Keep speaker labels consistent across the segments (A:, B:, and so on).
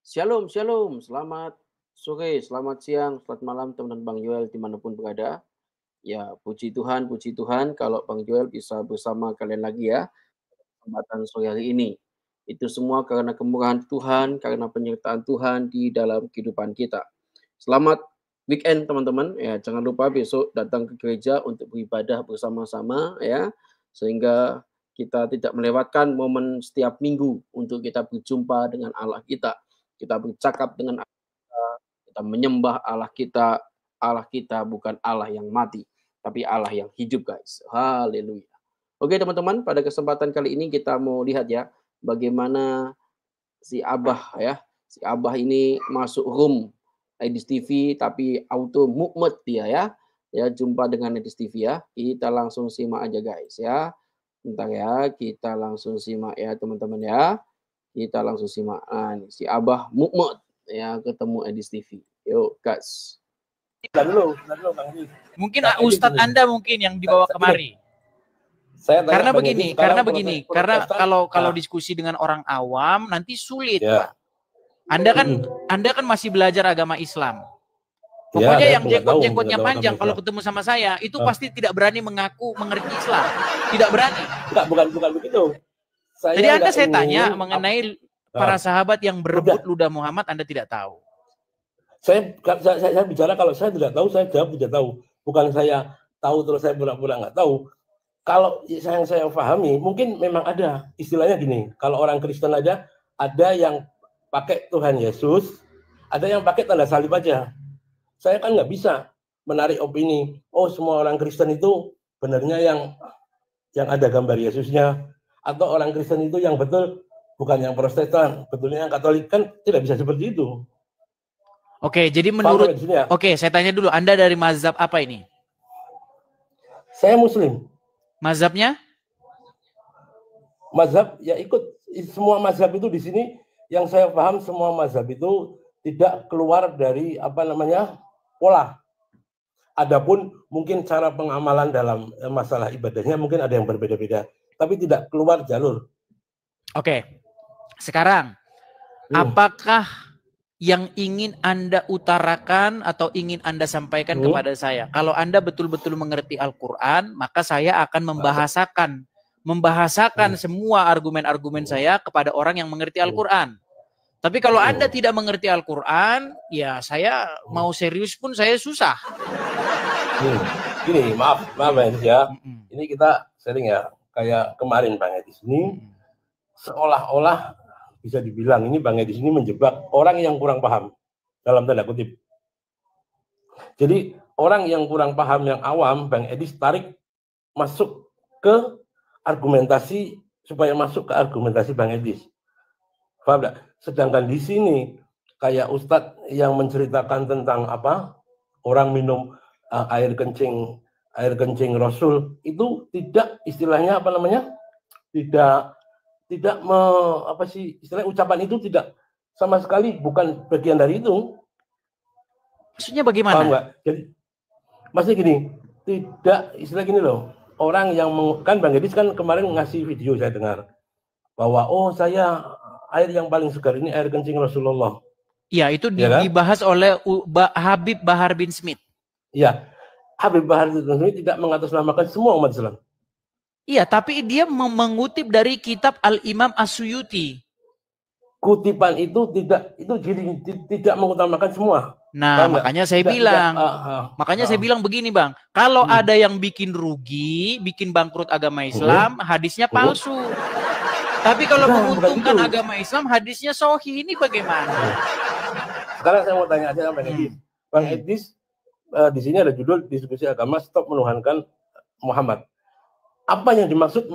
A: Shalom, shalom. Selamat sore, selamat siang, selamat malam teman-teman Bang Joel dimanapun berada. Ya, puji Tuhan kalau Bang Joel bisa bersama kalian lagi ya, kesempatan sore hari ini. Itu semua karena kemurahan Tuhan, karena penyertaan Tuhan di dalam kehidupan kita. Selamat weekend teman-teman. Ya, jangan lupa besok datang ke gereja untuk beribadah bersama-sama ya, sehingga kita tidak melewatkan momen setiap minggu untuk kita berjumpa dengan Allah kita. Kita bercakap dengan Allah kita, kita menyembah Allah kita. Allah kita bukan Allah yang mati, tapi Allah yang hidup, guys. Haleluya. Oke, teman-teman, pada kesempatan kali ini kita mau lihat ya, bagaimana si Abah ya. Si Abah ini masuk room Edis TV tapi auto mukmet dia ya. Ya, jumpa dengan Edis TV ya. Kita langsung simak aja guys ya. Bentar ya, kita langsung simak ya teman-teman ya. Kita langsung simak. Nah, ini si Abah mukmet ya ketemu Edis TV. Yuk, guys.
B: Mungkin Ustadz Anda mungkin yang dibawa kemari. Karena begini, karena kalau diskusi dengan orang awam nanti sulit, Pak. Anda kan masih belajar agama Islam. Pokoknya yang jenggot-jenggotnya panjang kalau ketemu sama saya itu pasti tidak berani mengaku mengerti Islam. Tidak berani.
C: Bukan begitu.
B: Jadi Anda saya tanya mengenai para sahabat yang berebut ludah Muhammad, Anda tidak tahu.
C: Saya bicara kalau saya tidak tahu, saya jawab tidak tahu. Bukan saya tahu terus saya pura-pura nggak tahu. Kalau yang saya pahami, mungkin memang ada istilahnya gini. Kalau orang Kristen aja ada yang pakai Tuhan Yesus, ada yang pakai tanda salib aja. Saya kan nggak bisa menarik opini. Oh, semua orang Kristen itu benarnya yang ada gambar Yesusnya, atau orang Kristen itu yang betul bukan yang Protestan, betulnya yang Katolik, kan tidak bisa seperti itu.
B: Oke, jadi menurut saya tanya dulu, Anda dari mazhab apa ini?
C: Saya Muslim.
B: Mazhabnya?
C: Mazhab ya ikut semua mazhab itu di sini yang saya paham, semua mazhab itu tidak keluar dari pola. Adapun mungkin cara pengamalan dalam masalah ibadahnya mungkin ada yang berbeda-beda, tapi tidak keluar jalur.
B: Oke. Sekarang apakah yang ingin Anda utarakan atau ingin Anda sampaikan kepada saya? Kalau Anda betul-betul mengerti Al-Quran, maka saya akan membahasakan semua argumen-argumen saya kepada orang yang mengerti Al-Quran. Tapi kalau Anda tidak mengerti Al-Quran, ya saya mau serius pun saya susah.
C: Gini, maaf ya. Ini kita sering ya, kayak kemarin Bang Edis ini seolah-olah bisa dibilang ini Bang Edis ini menjebak orang yang kurang paham, dalam tanda kutip. Jadi orang yang kurang paham, yang awam, Bang Edis tarik masuk ke argumentasi, supaya masuk ke argumentasi Bang Edis. Paham enggak? Sedangkan di sini kayak Ustadz yang menceritakan tentang orang minum air kencing Rasul, itu tidak istilahnya tidak istilah ucapan itu tidak sama sekali bukan bagian dari itu.
B: Maksudnya bagaimana?
C: Paham nggak? Jadi maksudnya gini, tidak istilah gini loh. Orang yang kan Bang Edis kan kemarin ngasih video, saya dengar bahwa saya air yang paling segar ini air kencing Rasulullah.
B: Iya, itu dibahas oleh Habib Bahar bin Smith.
C: Iya, Habib Bahar bin Smith tidak mengatasnamakan semua umat Islam.
B: Iya, tapi dia mengutip dari kitab Al-Imam As-Suyuti.
C: Kutipan itu tidak mengutamakan semua.
B: Nah, makanya saya bilang, saya bilang begini, Bang. Kalau ada yang bikin rugi, bikin bangkrut agama Islam, hadisnya palsu. Tapi kalau menguntungkan agama Islam, hadisnya sahih. Ini bagaimana?
C: Sekarang saya mau tanya aja Bang Edis. Bang Edis, di sini ada judul diskusi agama, stop menuhankan Muhammad. Apa yang dimaksud,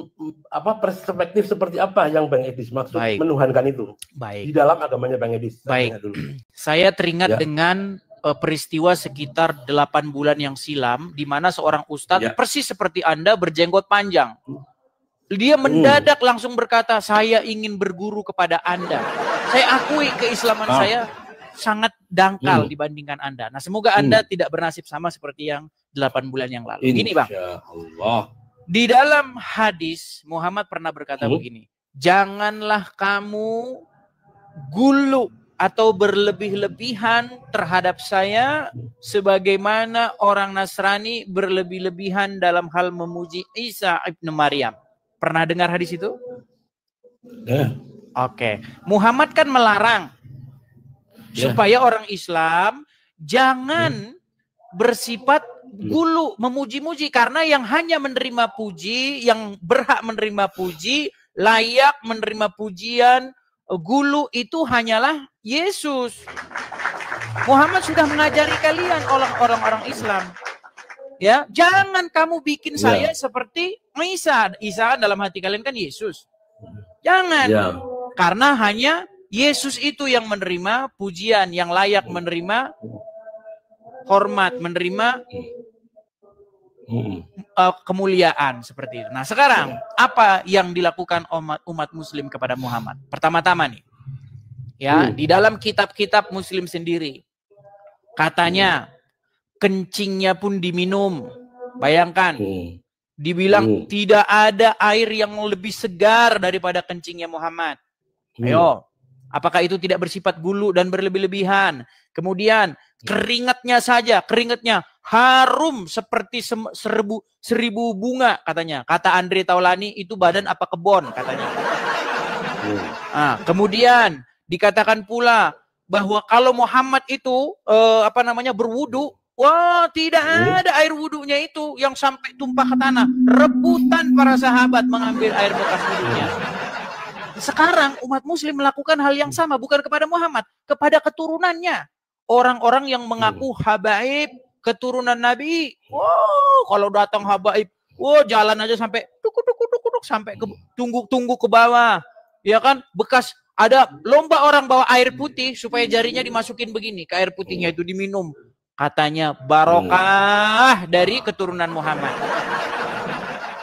C: perspektif seperti apa yang Bang Edis maksud menuhankan itu?
B: Baik.
C: Di dalam agamanya Bang Edis.
B: Baik. Saya teringat dengan peristiwa sekitar 8 bulan yang silam, di mana seorang ustadz persis seperti Anda berjenggot panjang. Dia mendadak langsung berkata, saya ingin berguru kepada Anda. Saya akui keislaman saya sangat dangkal dibandingkan Anda. Nah, semoga Anda tidak bernasib sama seperti yang 8 bulan yang lalu. Gini Bang.
C: Allah.
B: Di dalam hadis Muhammad pernah berkata begini, janganlah kamu gulu atau berlebih-lebihan terhadap saya sebagaimana orang Nasrani berlebih-lebihan dalam hal memuji Isa ibnu Maryam. Pernah dengar hadis itu? Oke. Muhammad kan melarang supaya orang Islam jangan bersifat gulu memuji-muji, karena yang hanya menerima puji, yang berhak menerima puji, layak menerima pujian, gulu itu hanyalah Yesus. Muhammad sudah mengajari kalian orang-orang Islam, ya, jangan kamu bikin saya seperti Isa. Isa dalam hati kalian kan Yesus. Jangan, karena hanya Yesus itu yang menerima pujian, yang layak menerima hormat, menerima kemuliaan seperti itu. Nah, sekarang apa yang dilakukan umat Muslim kepada Muhammad? Pertama-tama nih, ya, di dalam kitab-kitab Muslim sendiri katanya kencingnya pun diminum. Bayangkan, dibilang tidak ada air yang lebih segar daripada kencingnya Muhammad. Ayo, apakah itu tidak bersifat gulu dan berlebih-lebihan? Kemudian keringatnya saja, keringatnya harum seperti seribu bunga katanya. Kata Andre Taulani, itu badan apa kebon katanya. Nah, kemudian dikatakan pula bahwa kalau Muhammad itu berwudu, wah, tidak ada air wudunya itu yang sampai tumpah ke tanah. Rebutan para sahabat mengambil air bekas wudunya. Sekarang umat Muslim melakukan hal yang sama, bukan kepada Muhammad, kepada keturunannya. Orang-orang yang mengaku habaib, keturunan Nabi. Wow, kalau datang habaib, wow, jalan aja sampai duk sampai tunggu ke bawah. Ya kan? Bekas ada lomba orang bawa air putih supaya jarinya dimasukin begini, ke air putihnya itu diminum. Katanya barokah dari keturunan Muhammad.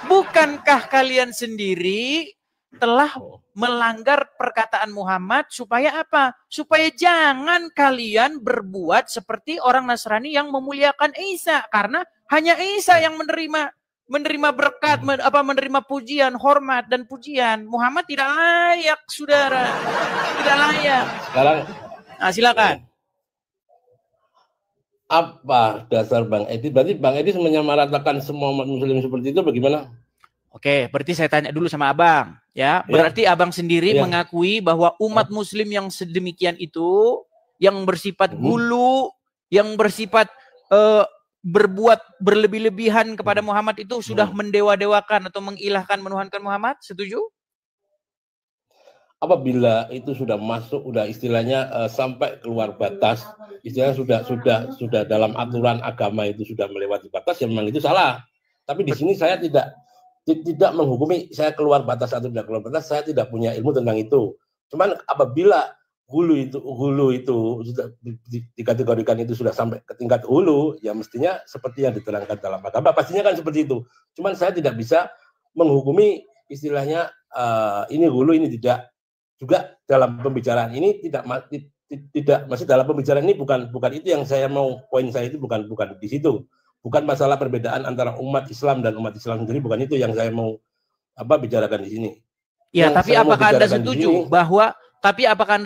B: Bukankah kalian sendiri telah melanggar perkataan Muhammad supaya apa? Supaya jangan kalian berbuat seperti orang Nasrani yang memuliakan Isa, karena hanya Isa yang menerima berkat, menerima pujian, hormat dan pujian. Muhammad tidak layak, saudara. Tidak layak.
C: Sekarang,
B: nah, silakan.
C: Apa dasar Bang Edi? Berarti Bang Edi menyamaratakan semua umat Muslim seperti itu bagaimana?
B: Oke, berarti saya tanya dulu sama Abang, ya. Berarti Abang sendiri mengakui bahwa umat Muslim yang sedemikian itu, yang bersifat gulu, yang bersifat berbuat berlebih-lebihan kepada Muhammad itu sudah mendewa-dewakan atau mengilahkan, menuhankan Muhammad. Setuju?
C: Apabila itu sudah masuk, udah istilahnya sampai keluar batas, istilahnya sudah dalam aturan agama itu sudah melewati batas, ya memang itu salah. Tapi di sini saya tidak menghukumi saya keluar batas atau tidak keluar batas, saya tidak punya ilmu tentang itu. Cuman apabila hulu itu sudah dikategorikan itu sudah sampai ke tingkat hulu, ya mestinya seperti yang diterangkan dalam agama, pastinya kan seperti itu. Cuman saya tidak bisa menghukumi istilahnya ini hulu, ini tidak. Juga dalam pembicaraan ini tidak masih dalam pembicaraan ini bukan itu yang saya mau, poin saya itu bukan di situ. Bukan masalah perbedaan antara umat Islam dan umat Islam sendiri, bukan itu yang saya mau bicarakan di sini.
B: Ya, tapi apakah Anda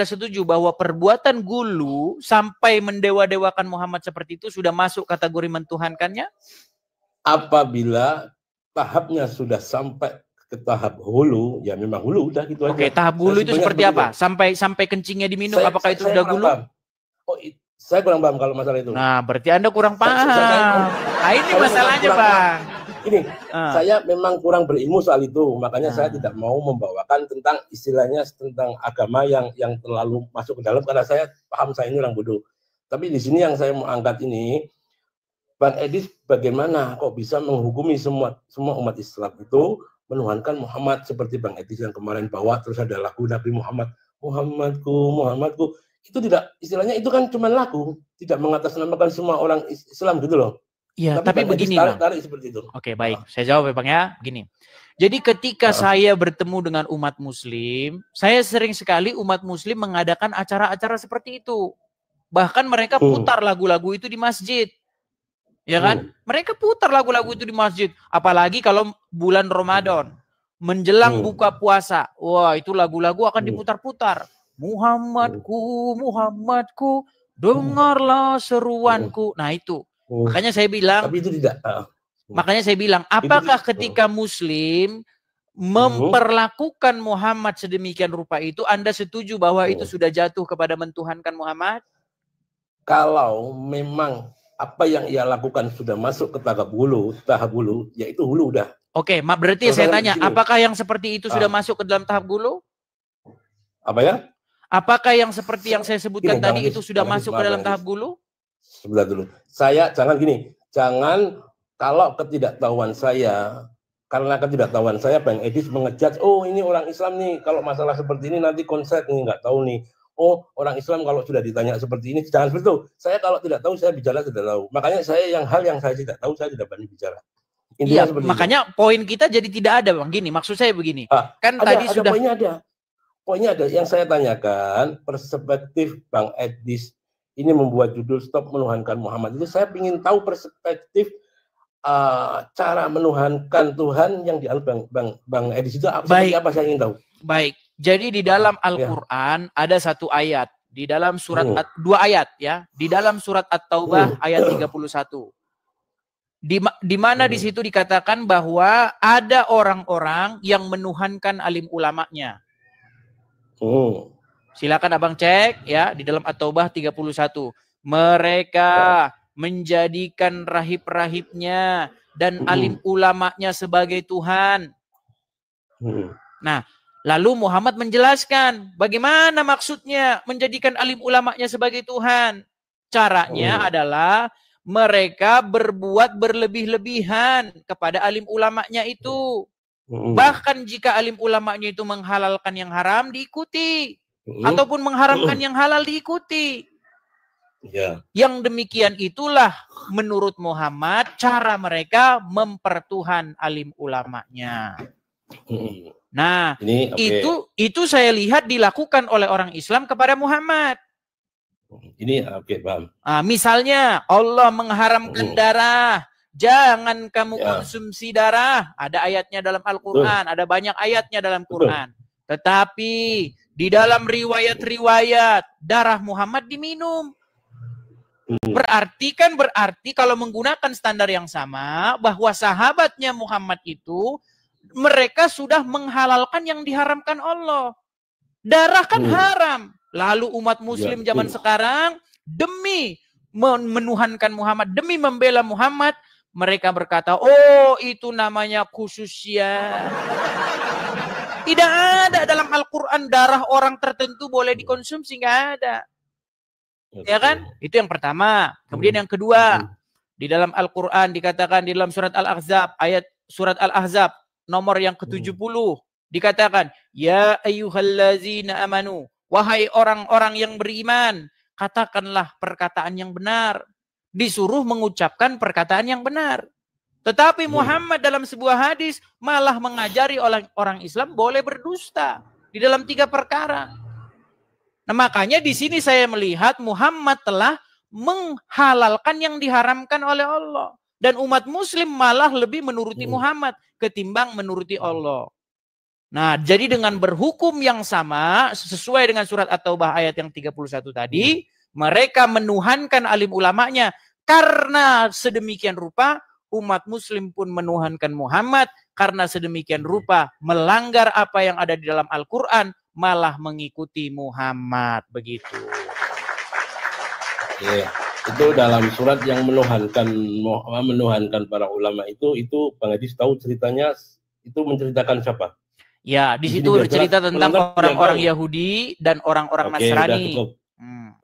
B: setuju bahwa perbuatan gulu sampai mendewa-dewakan Muhammad seperti itu sudah masuk kategori mentuhankannya?
C: Apabila tahapnya sudah sampai ke tahap hulu, ya memang hulu, udah gitu aja.
B: Oke, tahap hulu itu seperti apa? Sampai kencingnya diminum, apakah itu sudah gulu?
C: Saya kurang paham kalau masalah itu.
B: Nah, berarti Anda kurang paham. Ini masalahnya, Bang.
C: Ini, saya memang kurang berilmu soal itu, makanya saya tidak mau membawakan tentang istilahnya tentang agama yang terlalu masuk ke dalam, karena saya paham saya ini orang bodoh. Tapi di sini yang saya mau angkat ini, Bang Edi, bagaimana kok bisa menghukumi semua umat Islam itu menuhankan Muhammad seperti Bang Edi yang kemarin bawa, terus ada lagu Nabi Muhammad, Muhammadku. Itu tidak, istilahnya itu kan cuma lagu, tidak mengatasnamakan semua orang Islam gitu loh.
B: Iya, tapi begini, Bang.
C: Tarik seperti itu.
B: Oke, baik. Saya jawab ya, Bang, ya. Begini. Jadi ketika saya bertemu dengan umat Muslim, saya sering sekali umat Muslim mengadakan acara-acara seperti itu. Bahkan mereka putar lagu-lagu itu di masjid. Ya kan? Mereka putar lagu-lagu itu di masjid. Apalagi kalau bulan Ramadan. Menjelang buka puasa. Wah, itu lagu-lagu akan diputar-putar. Muhammadku, Muhammadku, dengarlah seruanku. Nah itu. Makanya saya bilang,
C: tapi itu tidak.
B: Makanya saya bilang, apakah ketika Muslim memperlakukan Muhammad sedemikian rupa itu, Anda setuju bahwa itu sudah jatuh kepada mentuhankan Muhammad?
C: Kalau memang apa yang ia lakukan sudah masuk ke tahap hulu, ya itu hulu udah.
B: Oke, berarti saya tanya, apakah yang seperti itu sudah masuk ke dalam tahap hulu?
C: Apa ya?
B: Apakah yang seperti yang saya sebutkan tadi itu sudah masuk ke dalam tahap hulu?
C: Sebentar dulu. Jangan kalau ketidaktahuan saya, karena ketidaktahuan saya Bang Edis mengejudge, oh ini orang Islam nih, kalau masalah seperti ini nanti konsep nih, nggak tahu nih. Oh, orang Islam kalau sudah ditanya seperti ini, jangan seperti itu. Saya kalau tidak tahu, saya bicara tidak tahu. Makanya saya hal yang saya tidak tahu, saya tidak berani bicara.
B: Iya, makanya poin kita jadi tidak ada, Bang. Gini, maksud saya begini. Kan tadi sudah
C: poinnya ada. Yang saya tanyakan, perspektif Bang Edis ini membuat judul Stop Menuhankan Muhammad. Itu saya ingin tahu perspektif cara menuhankan Tuhan yang dianut Bang Edis itu seperti apa, saya ingin tahu. Baik.
B: Jadi di dalam Al-Quran ada satu ayat. Di dalam surat, dua ayat ya. Di dalam surat At-Taubah ayat 31. Di mana di situ dikatakan bahwa ada orang-orang yang menuhankan alim ulamanya. Silakan Abang cek ya di dalam At-Taubah 31. Mereka menjadikan rahib-rahibnya dan alim ulamanya sebagai Tuhan. Nah, lalu Muhammad menjelaskan bagaimana maksudnya menjadikan alim ulamanya sebagai Tuhan. Caranya adalah mereka berbuat berlebih-lebihan kepada alim ulamanya itu. Bahkan jika alim ulamanya itu menghalalkan yang haram, diikuti. Ataupun mengharamkan yang halal, diikuti. Yang demikian itulah menurut Muhammad cara mereka mempertuhan alim ulamanya. Nah, itu saya lihat dilakukan oleh orang Islam kepada Muhammad.
C: Ini paham.
B: Misalnya Allah mengharamkan darah, jangan kamu konsumsi darah. Ada ayatnya dalam Al-Quran, ada banyak ayatnya dalam Quran. Tetapi di dalam riwayat-riwayat darah Muhammad diminum. Berarti kalau menggunakan standar yang sama bahwa sahabatnya Muhammad itu mereka sudah menghalalkan yang diharamkan Allah. Darah kan haram. Lalu umat muslim zaman sekarang demi menuhankan Muhammad, demi membela Muhammad, mereka berkata, oh itu namanya khususnya. Tidak ada dalam Al-Quran darah orang tertentu boleh dikonsumsi, nggak ada. Ya kan? Itu yang pertama. Kemudian yang kedua, di dalam Al-Quran dikatakan di dalam surat Al-Ahzab, surat Al-Ahzab nomor yang ke-70 dikatakan, ya ayyuhallazina amanu, wahai orang-orang yang beriman, katakanlah perkataan yang benar. Disuruh mengucapkan perkataan yang benar. Tetapi Muhammad dalam sebuah hadis malah mengajari orang Islam boleh berdusta di dalam 3 perkara. Nah, makanya di sini saya melihat Muhammad telah menghalalkan yang diharamkan oleh Allah. Dan umat muslim malah lebih menuruti Muhammad ketimbang menuruti Allah. Nah, jadi dengan berhukum yang sama, sesuai dengan surat At-Taubah ayat yang 31 tadi, mereka menuhankan alim ulamanya. Karena sedemikian rupa, umat muslim pun menuhankan Muhammad. Karena sedemikian rupa, melanggar apa yang ada di dalam Al-Quran, malah mengikuti Muhammad. Begitu.
C: Itu dalam surat yang menuhankan para ulama itu Bang Edis tahu ceritanya, itu menceritakan siapa?
B: Ya, di situ bercerita tentang orang-orang Yahudi dan orang-orang Nasrani.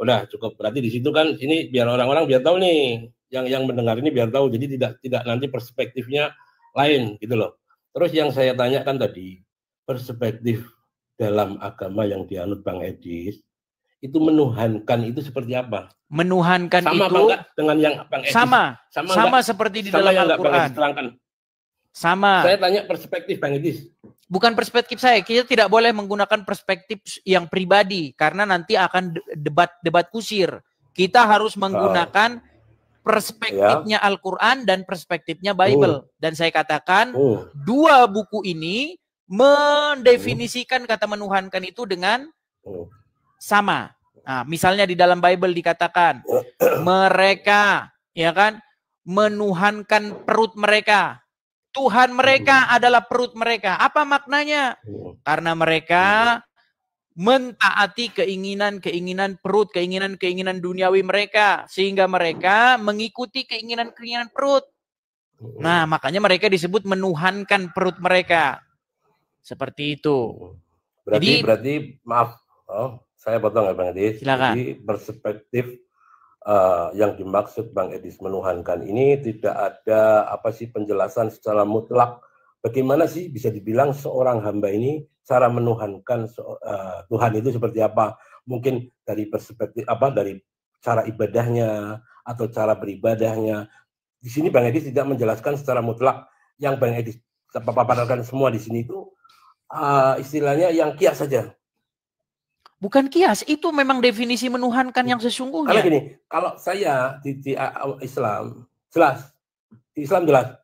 C: Udah cukup. Berarti di situ kan ini biar orang-orang biar tahu nih, yang mendengar ini biar tahu. Jadi tidak nanti perspektifnya lain gitu loh. Terus yang saya tanyakan tadi, perspektif dalam agama yang dianut Bang Edis, itu menuhankan itu seperti apa?
B: Menuhankan
C: sama
B: itu
C: dengan yang Bang Edis.
B: Sama seperti di dalam Al-Quran. Sama.
C: Saya tanya perspektif Bang Edis.
B: Bukan perspektif saya. Kita tidak boleh menggunakan perspektif yang pribadi karena nanti akan debat kusir. Kita harus menggunakan perspektifnya Al-Quran dan perspektifnya Bible. Dan saya katakan dua buku ini mendefinisikan kata menuhankan itu dengan sama. Nah, misalnya di dalam Bible dikatakan mereka, ya kan, menuhankan perut mereka. Tuhan mereka adalah perut mereka. Apa maknanya? Karena mereka mentaati keinginan-keinginan perut, keinginan-keinginan duniawi mereka, sehingga mereka mengikuti keinginan-keinginan perut. Nah, makanya mereka disebut menuhankan perut mereka. Seperti itu.
C: Berarti maaf, saya potong ya Bang Edis.
B: Silakan.
C: Jadi perspektif yang dimaksud Bang Edis menuhankan ini tidak ada penjelasan secara mutlak bagaimana sih bisa dibilang seorang hamba ini cara menuhankan Tuhan itu seperti apa? Mungkin dari perspektif dari cara ibadahnya atau cara beribadahnya. Di sini Bang Edis tidak menjelaskan secara mutlak. Yang Bang Edis paparkan semua di sini itu istilahnya yang kias saja.
B: Bukan kias, itu memang definisi menuhankan yang sesungguhnya.
C: Karena gini, kalau saya di Islam jelas, di Islam jelas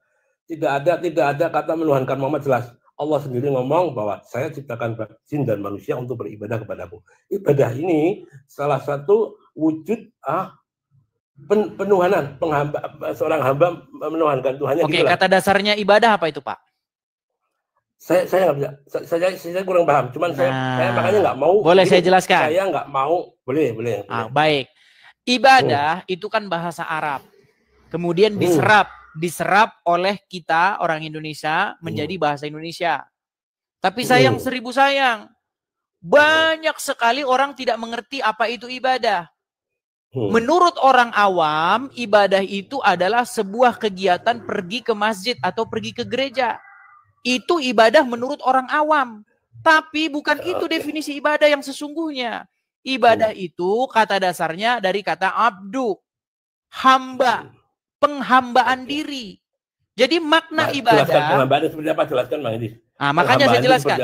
C: tidak ada kata menuhankan Muhammad jelas. Allah sendiri ngomong bahwa saya ciptakan jin dan manusia untuk beribadah kepadaku. Ibadah ini salah satu wujud penuhanan, seorang hamba menuhankan Tuhannya.
B: Oke, kata dasarnya ibadah apa itu, Pak?
C: Saya nggak bisa, saya kurang paham. Cuman saya makanya nggak mau.
B: Boleh saya jelaskan?
C: Saya nggak mau. Boleh.
B: Baik. Ibadah itu kan bahasa Arab. Kemudian diserap oleh kita orang Indonesia menjadi bahasa Indonesia. Tapi sayang seribu sayang, banyak sekali orang tidak mengerti apa itu ibadah. Menurut orang awam, ibadah itu adalah sebuah kegiatan pergi ke masjid atau pergi ke gereja. Itu ibadah menurut orang awam. Tapi bukan itu definisi ibadah yang sesungguhnya. Ibadah itu kata dasarnya dari kata abdu, hamba, penghambaan diri. Jadi makna ibadah.
C: Jelaskan penghambaan seperti apa? Jelaskan Bang Edis.
B: Makanya saya jelaskan.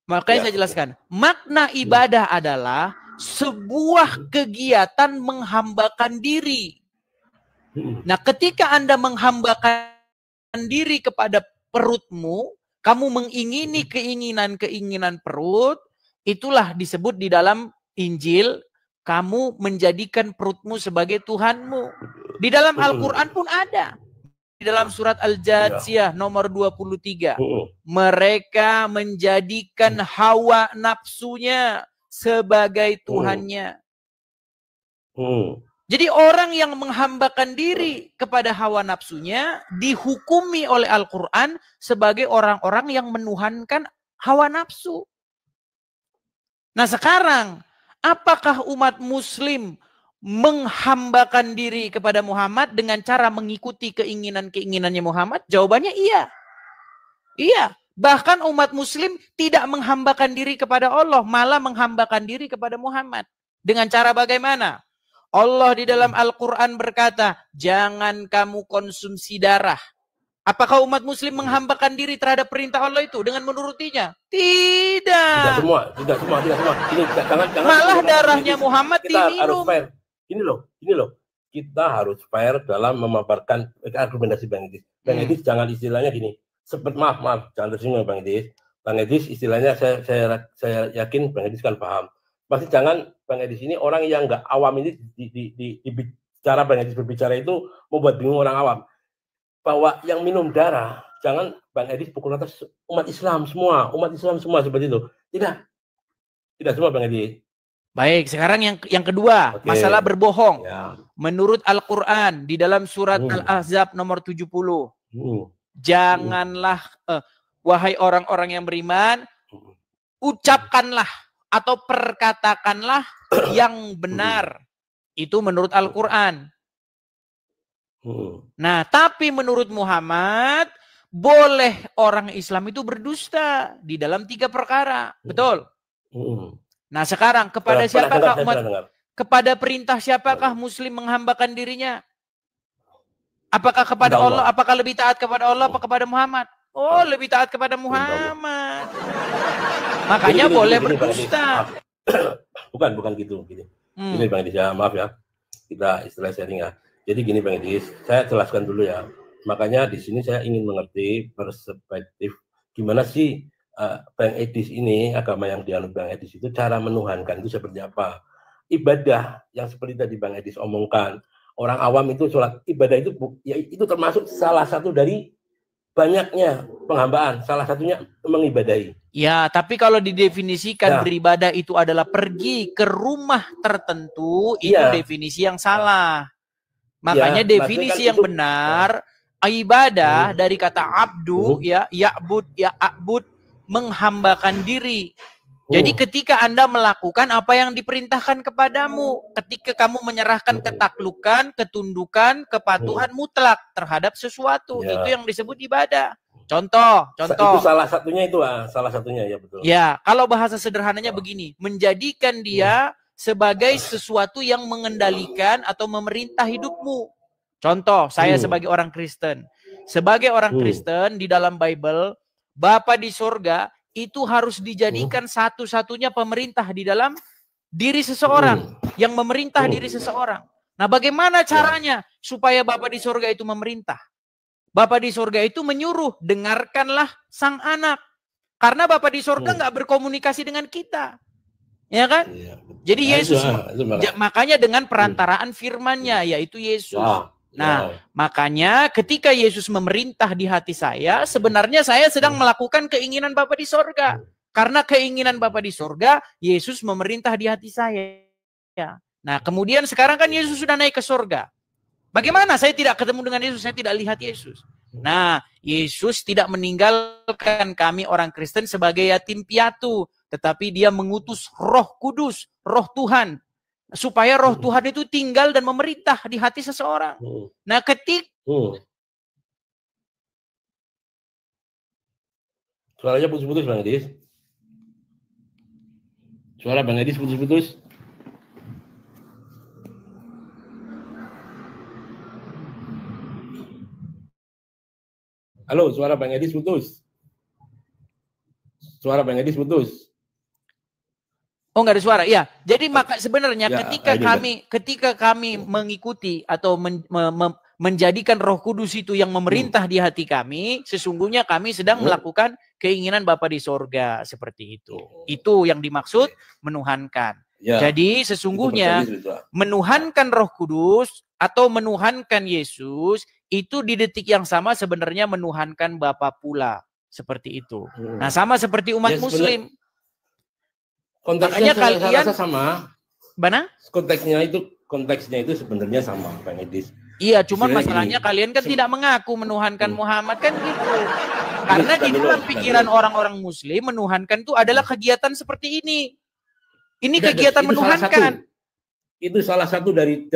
B: Saya jelaskan. Makna ibadah adalah sebuah kegiatan menghambakan diri. Nah, ketika Anda menghambakan diri kepada perutmu, kamu mengingini keinginan-keinginan perut, itulah disebut di dalam Injil, kamu menjadikan perutmu sebagai Tuhanmu. Di dalam Al-Quran pun ada. Di dalam surat Al-Jathiyah nomor 23. Mereka menjadikan hawa nafsunya sebagai Tuhannya. Jadi orang yang menghambakan diri kepada hawa nafsunya dihukumi oleh Al-Quran sebagai orang-orang yang menuhankan hawa nafsu. Nah sekarang, apakah umat muslim menghambakan diri kepada Muhammad dengan cara mengikuti keinginan-keinginannya Muhammad? Jawabannya iya. Iya. Bahkan umat muslim tidak menghambakan diri kepada Allah, malah menghambakan diri kepada Muhammad. Dengan cara bagaimana? Allah di dalam Al-Quran berkata, jangan kamu konsumsi darah. Apakah umat muslim menghambakan diri terhadap perintah Allah itu dengan menurutinya? Tidak.
C: Tidak semua. Ini, jangan,
B: malah darahnya Muhammad diminum.
C: Harus fair. Ini loh. Kita harus fair dalam memaparkan argumentasi Bang Edis. Bang Edis jangan istilahnya gini. Maaf, jangan tersinggung Bang Edis. Bang Edis istilahnya saya yakin Bang Edis kan paham. Pasti jangan Bang Edis ini orang yang nggak awam ini cara Bang Edis berbicara itu membuat bingung orang awam. Bahwa yang minum darah, jangan Bang Edis pukul atas umat Islam semua seperti itu. Tidak semua Bang Edis.
B: Baik, sekarang yang kedua, masalah berbohong. Ya. Menurut Al-Quran di dalam surat Al-Ahzab nomor 70. Janganlah, wahai orang-orang yang beriman, ucapkanlah atau perkatakanlah yang benar. Itu menurut Al-Quran. Nah, tapi menurut Muhammad, boleh orang Islam itu berdusta di dalam 3 perkara. Betul? Nah, sekarang kepada siapakah umat, kepada perintah siapakah Muslim menghambakan dirinya? Apakah kepada Allah? Apakah lebih taat kepada Allah? Apa kepada Muhammad? Oh, lebih taat kepada Muhammad. Makanya boleh berdusta.
C: Bukan gitu. Ini Bang Edis ya, maaf ya. Kita istilah sharing ya. Jadi gini Bang Edis, saya jelaskan dulu ya. Makanya di sini saya ingin mengerti perspektif gimana sih Bang Edis ini, agama yang dianut Bang Edis itu cara menuhankan itu seperti apa? Ibadah yang seperti tadi Bang Edis omongkan, orang awam itu sholat ibadah itu ya itu termasuk salah satu dari banyaknya penghambaan, salah satunya mengibadahi.
B: Ya, tapi kalau didefinisikan beribadah itu adalah pergi ke rumah tertentu, itu definisi yang salah. Makanya definisi yang benar, ibadah dari kata abdu, ya'bud, menghambakan diri. Jadi ketika Anda melakukan apa yang diperintahkan kepadamu, ketika kamu menyerahkan ketaklukan, ketundukan, kepatuhan mutlak terhadap sesuatu, itu yang disebut ibadah. Contoh.
C: Itu salah satunya salah satunya ya betul.
B: Ya, kalau bahasa sederhananya begini, menjadikan dia sebagai sesuatu yang mengendalikan atau memerintah hidupmu. Contoh, saya sebagai orang Kristen. Sebagai orang Kristen di dalam Bible, Bapa di surga itu harus dijadikan satu-satunya pemerintah di dalam diri seseorang, yang memerintah diri seseorang. Nah, bagaimana caranya supaya Bapa di surga itu memerintah? Bapa di surga itu menyuruh, dengarkanlah sang anak. Karena Bapa di surga nggak berkomunikasi dengan kita. Ya kan? Jadi Yesus, makanya dengan perantaraan firman-Nya, yaitu Yesus. Nah, makanya ketika Yesus memerintah di hati saya, sebenarnya saya sedang melakukan keinginan Bapa di sorga. Karena keinginan Bapa di sorga, Yesus memerintah di hati saya. Nah, kemudian sekarang kan Yesus sudah naik ke sorga. Bagaimana saya tidak ketemu dengan Yesus, saya tidak lihat Yesus. Nah, Yesus tidak meninggalkan kami orang Kristen sebagai yatim piatu, tetapi dia mengutus Roh Kudus, Roh Tuhan, supaya Roh Tuhan itu tinggal dan memerintah di hati seseorang. Nah,
C: suaranya putus-putus Bang Edis. Suara Bang Edis putus-putus. Halo, suara Bang Edis putus. Suara Bang Edis putus.
B: Oh, nggak ada suara. Ya, jadi maka sebenarnya ketika kami mengikuti atau menjadikan Roh Kudus itu yang memerintah di hati kami, sesungguhnya kami sedang melakukan keinginan Bapa di sorga, seperti itu. Itu yang dimaksud menuhankan. Jadi sesungguhnya menuhankan Roh Kudus atau menuhankan Yesus itu di detik yang sama sebenarnya menuhankan Bapa pula, seperti itu. Nah, sama seperti umat Muslim.
C: Konteksnya kalian sama.
B: Mana?
C: Konteksnya itu sebenarnya sama, Bang Edis.
B: Iya, cuman masalahnya kalian kan tidak mengaku menuhankan Muhammad kan gitu. Karena di dalam pikiran orang-orang Muslim menuhankan itu adalah kegiatan seperti ini. Ini kegiatan menuhankan.
C: Itu salah satu dari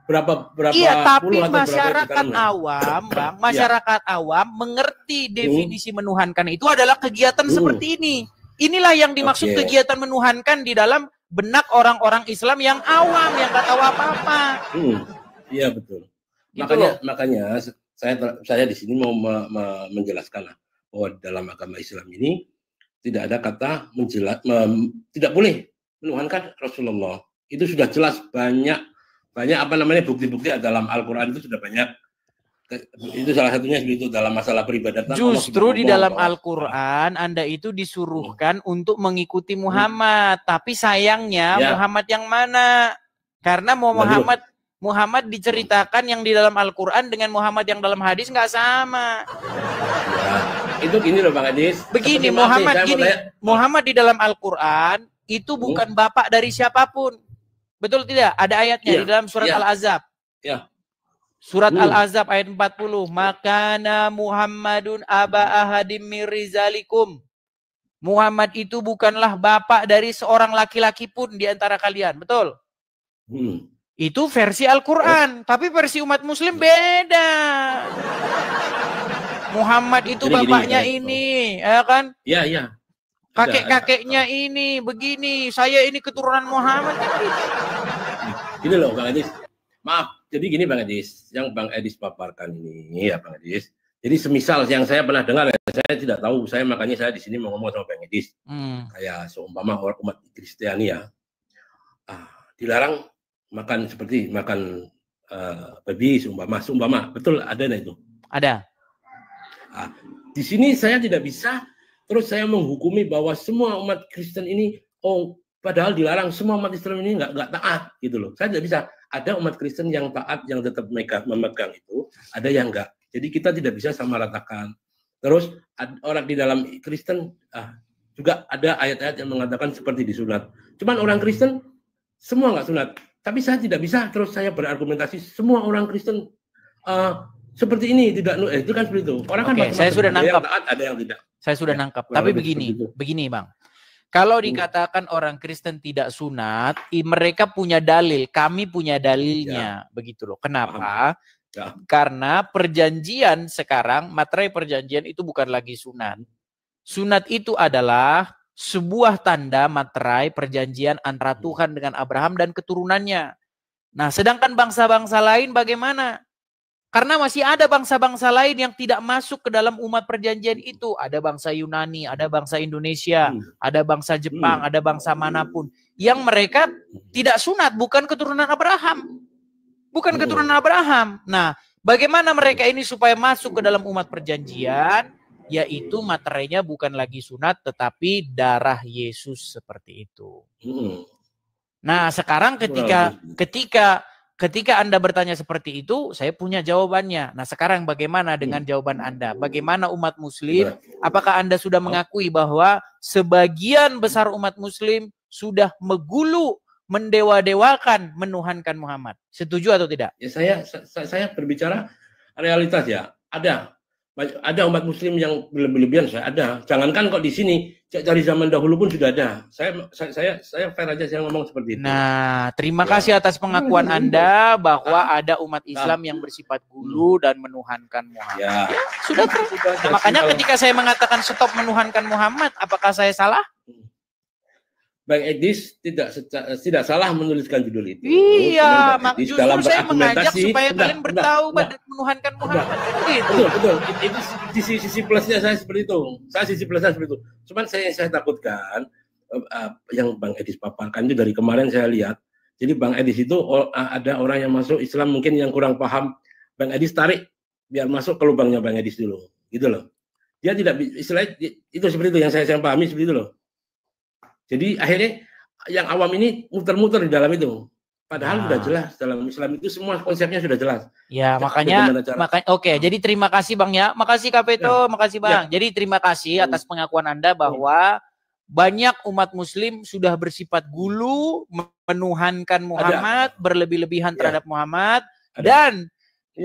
C: berapa
B: iya, tapi masyarakat awam, Bang, masyarakat awam mengerti definisi menuhankan itu adalah kegiatan seperti ini. Inilah yang dimaksud kegiatan menuhankan di dalam benak orang-orang Islam yang awam, yang nggak tahu apa-apa.
C: Iya betul.
B: Gitu
C: makanya saya di sini mau menjelaskan bahwa dalam agama Islam ini tidak ada kata tidak boleh menuhankan Rasulullah. Itu sudah jelas banyak bukti-bukti dalam Al-Quran itu sudah banyak. Itu salah satunya itu dalam masalah peribadatan.
B: Justru di dalam Al-Quran Anda itu disuruhkan untuk mengikuti Muhammad, tapi sayangnya Muhammad yang mana? Karena Muhammad diceritakan yang di dalam Al-Quran dengan Muhammad yang dalam hadis nggak sama.
C: Itu gini loh Bang Edis.
B: Begini, Muhammad di dalam Al-Quran itu bukan bapak dari siapapun. Betul tidak? Ada ayatnya di dalam surat Al-Azab. Surat Al-Azab ayat 40. Makana Muhammadun aba ahadim mirizalikum. Muhammad itu bukanlah bapak dari seorang laki-laki pun di antara kalian. Betul? Itu versi Al-Quran. Tapi versi umat Muslim beda. Muhammad itu bapaknya ini. Ya kan?
C: Iya.
B: Kakek-kakeknya ini. Begini. Saya ini keturunan Muhammad.
C: Gini loh Bang Edis. Maaf. Jadi gini Bang Edis, yang Bang Edis paparkan ini ya Bang Edis. Jadi semisal yang saya pernah dengar, saya tidak tahu, makanya saya di sini mau ngomong sama Bang Edis. Kayak seumpama orang umat Kristiani dilarang makan seperti makan babi seumpama, betul ada itu?
B: Ada.
C: Di sini saya tidak bisa terus saya menghukumi bahwa semua umat Kristen ini, padahal dilarang, semua umat Islam ini nggak taat gitu loh. Saya tidak bisa. Ada umat Kristen yang taat, yang tetap memegang itu, ada yang enggak. Jadi kita tidak bisa sama ratakan. Terus orang di dalam Kristen juga ada ayat-ayat yang mengatakan seperti disunat. Cuman orang Kristen semua nggak sunat. Tapi saya tidak bisa terus saya berargumentasi semua orang Kristen seperti ini, tidak, itu kan seperti itu. Orang kan
B: saya sudah nangkap.
C: Ada yang taat, ada yang tidak.
B: Saya sudah nangkap. Tapi begini Bang. Kalau dikatakan orang Kristen tidak sunat, mereka punya dalil, kami punya dalilnya, begitu loh. Kenapa? Ya. Karena perjanjian sekarang, materai perjanjian itu bukan lagi sunat. Sunat itu adalah sebuah tanda materai perjanjian antara Tuhan dengan Abraham dan keturunannya. Nah, sedangkan bangsa-bangsa lain bagaimana? Karena masih ada bangsa-bangsa lain yang tidak masuk ke dalam umat perjanjian itu. Ada bangsa Yunani, ada bangsa Indonesia, ada bangsa Jepang, ada bangsa manapun. Yang mereka tidak sunat, bukan keturunan Abraham. Bukan keturunan Abraham. Nah, bagaimana mereka ini supaya masuk ke dalam umat perjanjian? Yaitu materainya bukan lagi sunat, tetapi darah Yesus seperti itu. Nah, sekarang ketika Anda bertanya seperti itu, saya punya jawabannya. Nah, sekarang bagaimana dengan jawaban Anda? Bagaimana umat Muslim? Apakah Anda sudah mengakui bahwa sebagian besar umat Muslim sudah megulu, mendewa-dewakan, menuhankan Muhammad? Setuju atau tidak?
C: Ya, saya berbicara realitas ya. Ada umat Muslim yang berlebihan, ada. Jangankan kok di sini, dari zaman dahulu pun sudah ada. Saya fair aja saya ngomong seperti itu.
B: Nah, terima kasih atas pengakuan Anda bahwa ada umat Islam yang bersifat gulu dan menuhankan Muhammad. Ya, sudah. Nah, makanya ketika saya mengatakan stop menuhankan Muhammad, apakah saya salah?
C: Bang Edis tidak salah menuliskan judul itu.
B: Iya, justru saya mengajak supaya kalian bertaubat dan menuhankan Muhammad.
C: Betul. Itu sisi plusnya saya seperti itu. Sisi plusnya seperti itu. Cuman saya takutkan yang Bang Edis paparkan itu dari kemarin saya lihat. Jadi Bang Edis itu ada orang yang masuk Islam mungkin yang kurang paham. Bang Edis tarik biar masuk ke lubangnya Bang Edis dulu. Gitu loh. Dia tidak istilahnya itu seperti itu yang saya pahami seperti itu loh. Jadi akhirnya yang awam ini muter-muter di dalam itu. Padahal sudah jelas dalam Islam itu semua konsepnya sudah jelas.
B: Ya, makanya oke, jadi terima kasih Bang ya. Makasih Kapeto, makasih Bang. Jadi terima kasih atas pengakuan Anda bahwa banyak umat Muslim sudah bersifat gulu, menuhankan Muhammad, berlebih-lebihan terhadap Muhammad, dan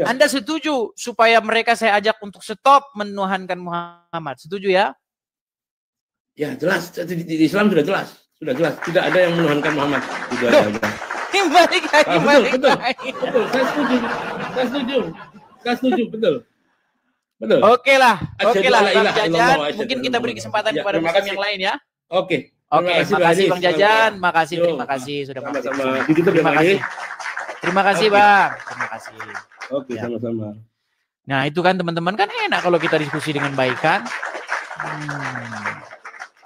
B: Anda setuju supaya mereka saya ajak untuk stop menuhankan Muhammad. Setuju ya?
C: Ya jelas, di Islam sudah jelas, tidak ada yang menuhankan Muhammad. Sudah ada. Betul. Saya setuju, betul.
B: Oke lah, Bang Jajan. Mungkin kita beri kesempatan kepada Muslim yang lain ya.
C: Oke,
B: makasih Bang Jajan, terima kasih sudah
C: sama-sama.
B: Terima kasih Bang, terima kasih.
C: Oke, sama-sama.
B: Nah itu kan teman-teman kan enak kalau kita diskusi dengan baik kan.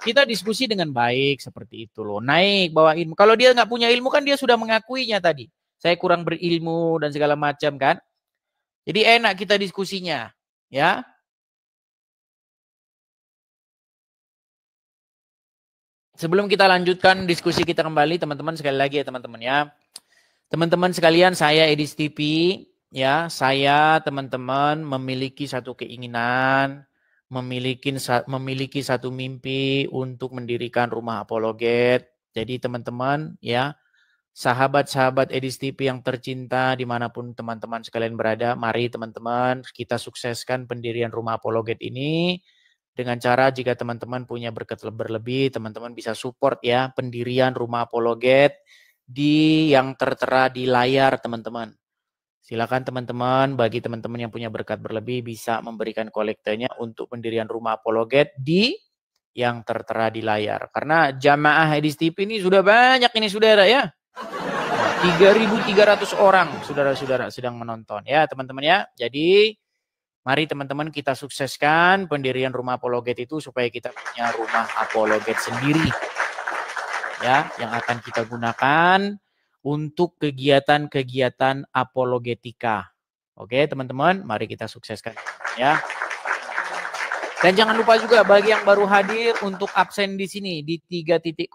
B: Kita diskusi dengan baik seperti itu loh. Naik bawa ilmu. Kalau dia nggak punya ilmu kan dia sudah mengakuinya tadi. Saya kurang berilmu dan segala macam kan. Jadi enak kita diskusinya, ya. Sebelum kita lanjutkan diskusi kita kembali, teman-teman sekali lagi ya teman-teman ya. Teman-teman sekalian, saya Edis TV, ya. Saya teman-teman memiliki satu keinginan, memiliki satu mimpi untuk mendirikan rumah apologet. Jadi teman-teman ya, sahabat-sahabat Edis TV yang tercinta dimanapun teman-teman sekalian berada, mari teman-teman kita sukseskan pendirian rumah apologet ini dengan cara jika teman-teman punya berkat berlebih, teman-teman bisa support ya pendirian rumah apologet yang tertera di layar teman-teman. Silakan teman-teman, bagi teman-teman yang punya berkat berlebih bisa memberikan kolektenya untuk pendirian rumah apologet yang tertera di layar. Karena jamaah Edis TV ini sudah banyak ini saudara ya. 3.300 orang saudara-saudara sedang menonton ya teman-teman ya. Jadi mari teman-teman kita sukseskan pendirian rumah apologet itu supaya kita punya rumah apologet sendiri. Ya, yang akan kita gunakan untuk kegiatan-kegiatan apologetika. Oke, teman-teman, mari kita sukseskan ya. Dan jangan lupa juga bagi yang baru hadir untuk absen di sini di 3.0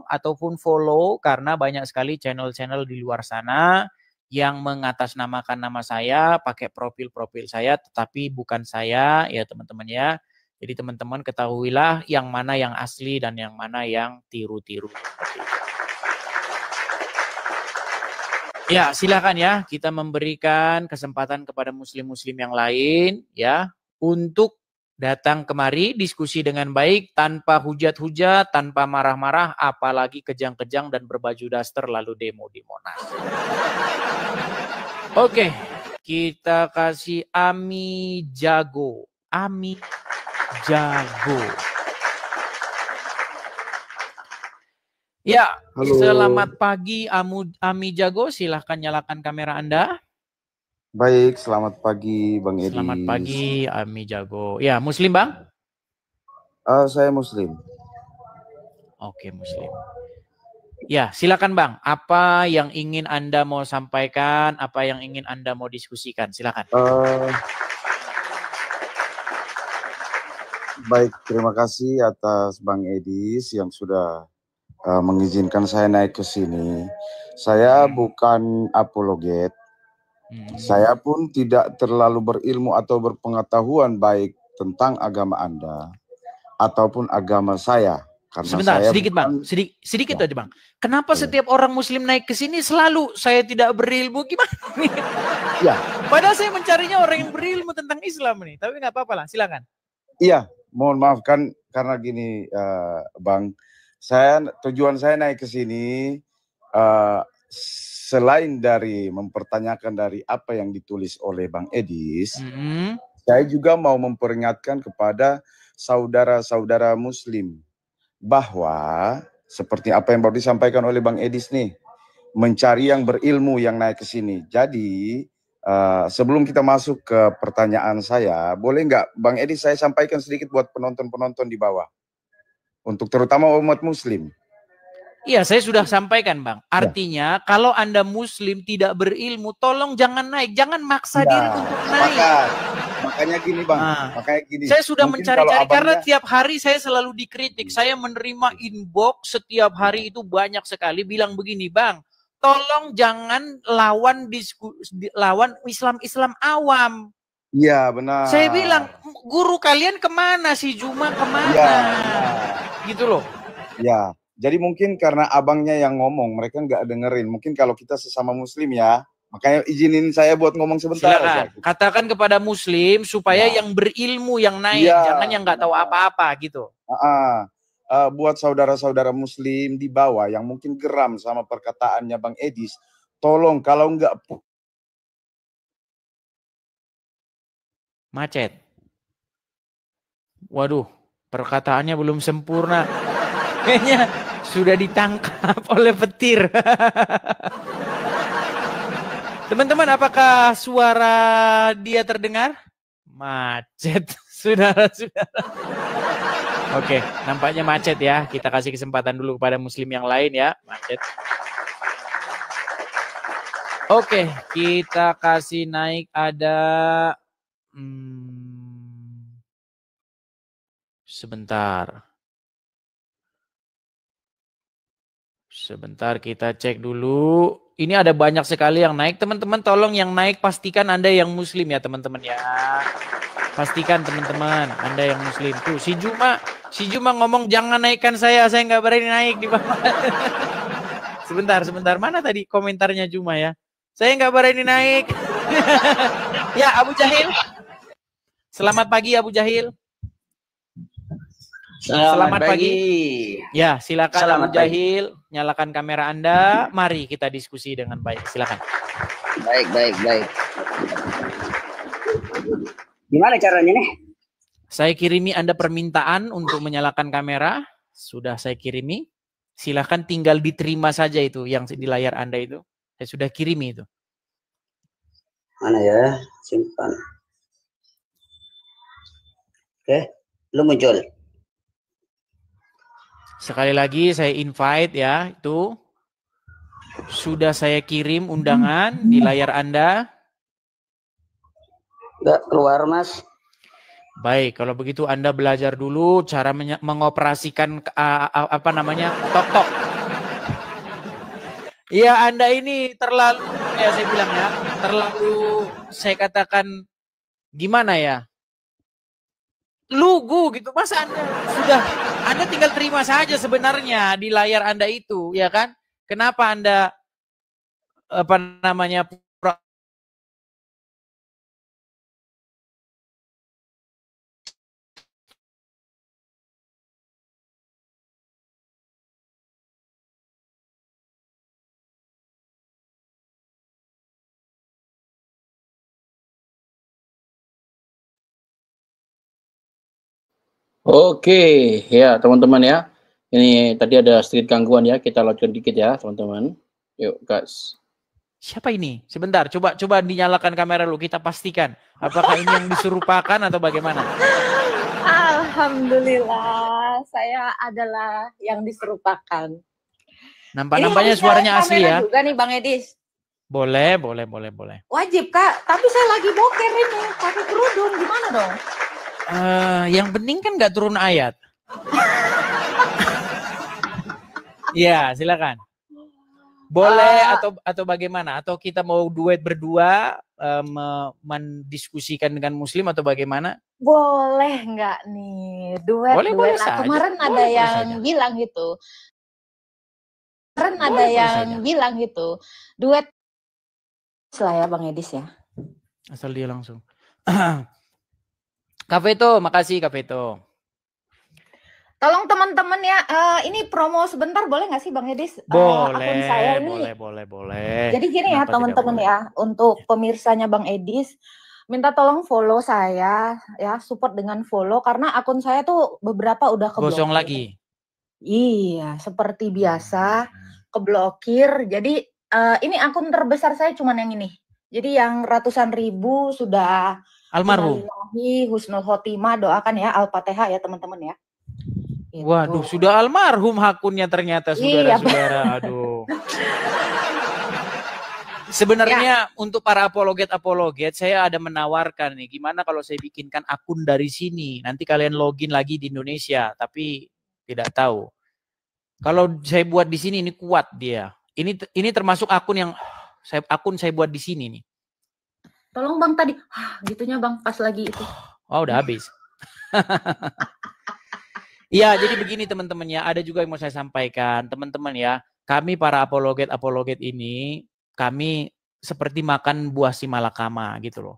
B: ataupun follow, karena banyak sekali channel-channel di luar sana yang mengatasnamakan nama saya, pakai profil-profil saya, tetapi bukan saya ya teman-teman ya. Jadi teman-teman ketahuilah yang mana yang asli dan yang mana yang tiru-tiru. Ya, silakan ya, kita memberikan kesempatan kepada muslim-muslim yang lain ya untuk datang kemari diskusi dengan baik, tanpa hujat-hujat, tanpa marah-marah, apalagi kejang-kejang dan berbaju daster lalu demo di Monas. Oke, kita kasih Ami Jago. Ami Jago. Ya, halo. Selamat pagi Ami Jago, silahkan nyalakan kamera Anda.
D: Baik, selamat pagi Bang Edi.
B: Selamat pagi Ami Jago. Ya, Muslim Bang?
D: Saya Muslim.
B: Oke, Muslim. Ya, silakan Bang. Apa yang ingin Anda mau sampaikan? Apa yang ingin Anda mau diskusikan? Silakan.
D: Baik, terima kasih atas Bang Edis yang sudah mengizinkan saya naik ke sini. Saya bukan apologet. Saya pun tidak terlalu berilmu atau berpengetahuan baik tentang agama Anda ataupun agama saya. Karena
B: sebentar,
D: saya
B: sedikit Bang, sedikit aja Bang. Kenapa setiap orang Muslim naik ke sini selalu saya tidak berilmu, gimana?
D: Ya.
B: Padahal saya mencarinya orang yang berilmu tentang Islam nih, tapi nggak apa-apa lah, silakan.
D: Iya, mohon maaf kan karena gini Bang, tujuan saya naik ke sini selain dari mempertanyakan dari apa yang ditulis oleh Bang Edis, saya juga mau memperingatkan kepada saudara-saudara Muslim bahwa seperti apa yang baru disampaikan oleh Bang Edis nih, mencari yang berilmu yang naik ke sini. Jadi sebelum kita masuk ke pertanyaan saya, boleh nggak Bang Edis saya sampaikan sedikit buat penonton-penonton di bawah, untuk terutama umat Muslim.
B: Iya, saya sudah sampaikan Bang. Artinya kalau Anda Muslim tidak berilmu, tolong jangan naik, jangan maksa diri untuk naik.
D: Makanya gini Bang, makanya gini.
B: Saya sudah mencari-cari karena tiap hari saya selalu dikritik. Saya menerima inbox setiap hari itu banyak sekali bilang begini, Bang, tolong jangan lawan Islam awam.
D: Iya benar.
B: Saya bilang, guru kalian kemana sih, Juma kemana?
D: Ya,
B: gitu loh.
D: Ya. Jadi mungkin karena abangnya yang ngomong, mereka nggak dengerin. Mungkin kalau kita sesama Muslim ya, makanya izinin saya buat ngomong sebentar.
B: Silakan. Katakan kepada Muslim supaya yang berilmu yang naik, jangan yang nggak tahu apa-apa gitu.
D: Buat saudara-saudara Muslim di bawah yang mungkin geram sama perkataannya Bang Edis, tolong kalau nggak
B: macet. Waduh, perkataannya belum sempurna. Kayaknya sudah ditangkap oleh petir. Teman-teman, apakah suara dia terdengar? Macet, saudara-saudara. Oke, nampaknya macet ya. Kita kasih kesempatan dulu kepada Muslim yang lain ya. Macet. Oke, kita kasih naik ada... Sebentar kita cek dulu. Ini ada banyak sekali yang naik. Teman-teman tolong yang naik pastikan Anda yang Muslim ya teman-teman ya. Pastikan teman-teman Anda yang Muslim. Tuh si Juma ngomong jangan naikkan saya nggak berani naik di bawah. Sebentar. Mana tadi komentarnya Juma ya? Saya nggak berani naik. Ya Abu Jahil. Selamat pagi Abu Jahil. Selamat pagi. Ya, silakan Abu Jahil, nyalakan kamera Anda. Mari kita diskusi dengan baik. Silakan.
E: Baik. Gimana caranya nih?
B: Saya kirimi Anda permintaan untuk menyalakan kamera. Sudah saya kirimi. Silakan tinggal diterima saja itu yang di layar Anda itu. Saya sudah kirimi itu.
E: Mana ya? Simpan. Oke, belum muncul.
B: Sekali lagi saya invite ya, itu sudah saya kirim undangan di layar Anda.
E: Enggak keluar Mas.
B: Baik, kalau begitu Anda belajar dulu cara mengoperasikan apa namanya tok-tok. Iya, Anda ini terlalu, ya saya bilang ya, terlalu saya katakan gimana ya? Lugu gitu. Masa Anda tinggal terima saja sebenarnya di layar Anda itu, ya kan? Kenapa Anda apa namanya
A: Oke, ya teman-teman ya. Ini tadi ada sedikit gangguan ya, kita lanjutkan dikit ya teman-teman. Yuk guys.
B: Siapa ini? Sebentar, coba dinyalakan kamera dulu, kita pastikan apakah ini yang diserupakan atau bagaimana.
F: Alhamdulillah, saya adalah yang diserupakan.
B: Nampaknya suaranya asli ya.
F: Juga nih Bang Edis.
B: Boleh.
F: Wajib Kak, tapi saya lagi boker ini, pakai kerudung, gimana dong?
B: Yang penting kan nggak turun ayat. Ya, silakan. Boleh atau bagaimana? Atau kita mau duet berdua mendiskusikan dengan Muslim atau bagaimana?
F: Boleh nggak nih duet?
B: Boleh saja.
F: Kemarin ada yang bilang gitu. Bilang gitu. Duet lah ya Bang Edis ya.
B: Asal dia langsung. Kafeto, makasih Kafeto.
F: Tolong teman-teman ya, ini promo sebentar boleh nggak sih Bang Edis?
B: Boleh,
F: saya ini,
B: boleh.
F: Jadi gini ya teman-teman ya, untuk pemirsanya Bang Edis, minta tolong follow saya ya, support dengan follow karena akun saya tuh beberapa udah keblokir.
B: Gosong lagi.
F: Iya, seperti biasa keblokir. Jadi ini akun terbesar saya cuman yang ini. Jadi yang ratusan ribu sudah
B: almarhum.
F: Husnul khotimah, doakan ya Al-Fatihah ya teman-teman ya.
B: Gitu. Waduh, sudah almarhum akunnya ternyata saudara-saudara. Aduh. Sebenarnya untuk para apologet, saya ada menawarkan nih, gimana kalau saya bikinkan akun dari sini, nanti kalian login lagi di Indonesia, tapi tidak tahu. Kalau saya buat di sini ini kuat dia. Ini termasuk akun yang saya buat di sini nih.
F: Tolong Bang tadi, gitunya Bang pas lagi itu.
B: Oh, udah habis. Ya, jadi begini teman-teman ya, ada juga yang mau saya sampaikan, teman-teman ya. Kami para apologet ini, kami seperti makan buah si malakama gitu loh.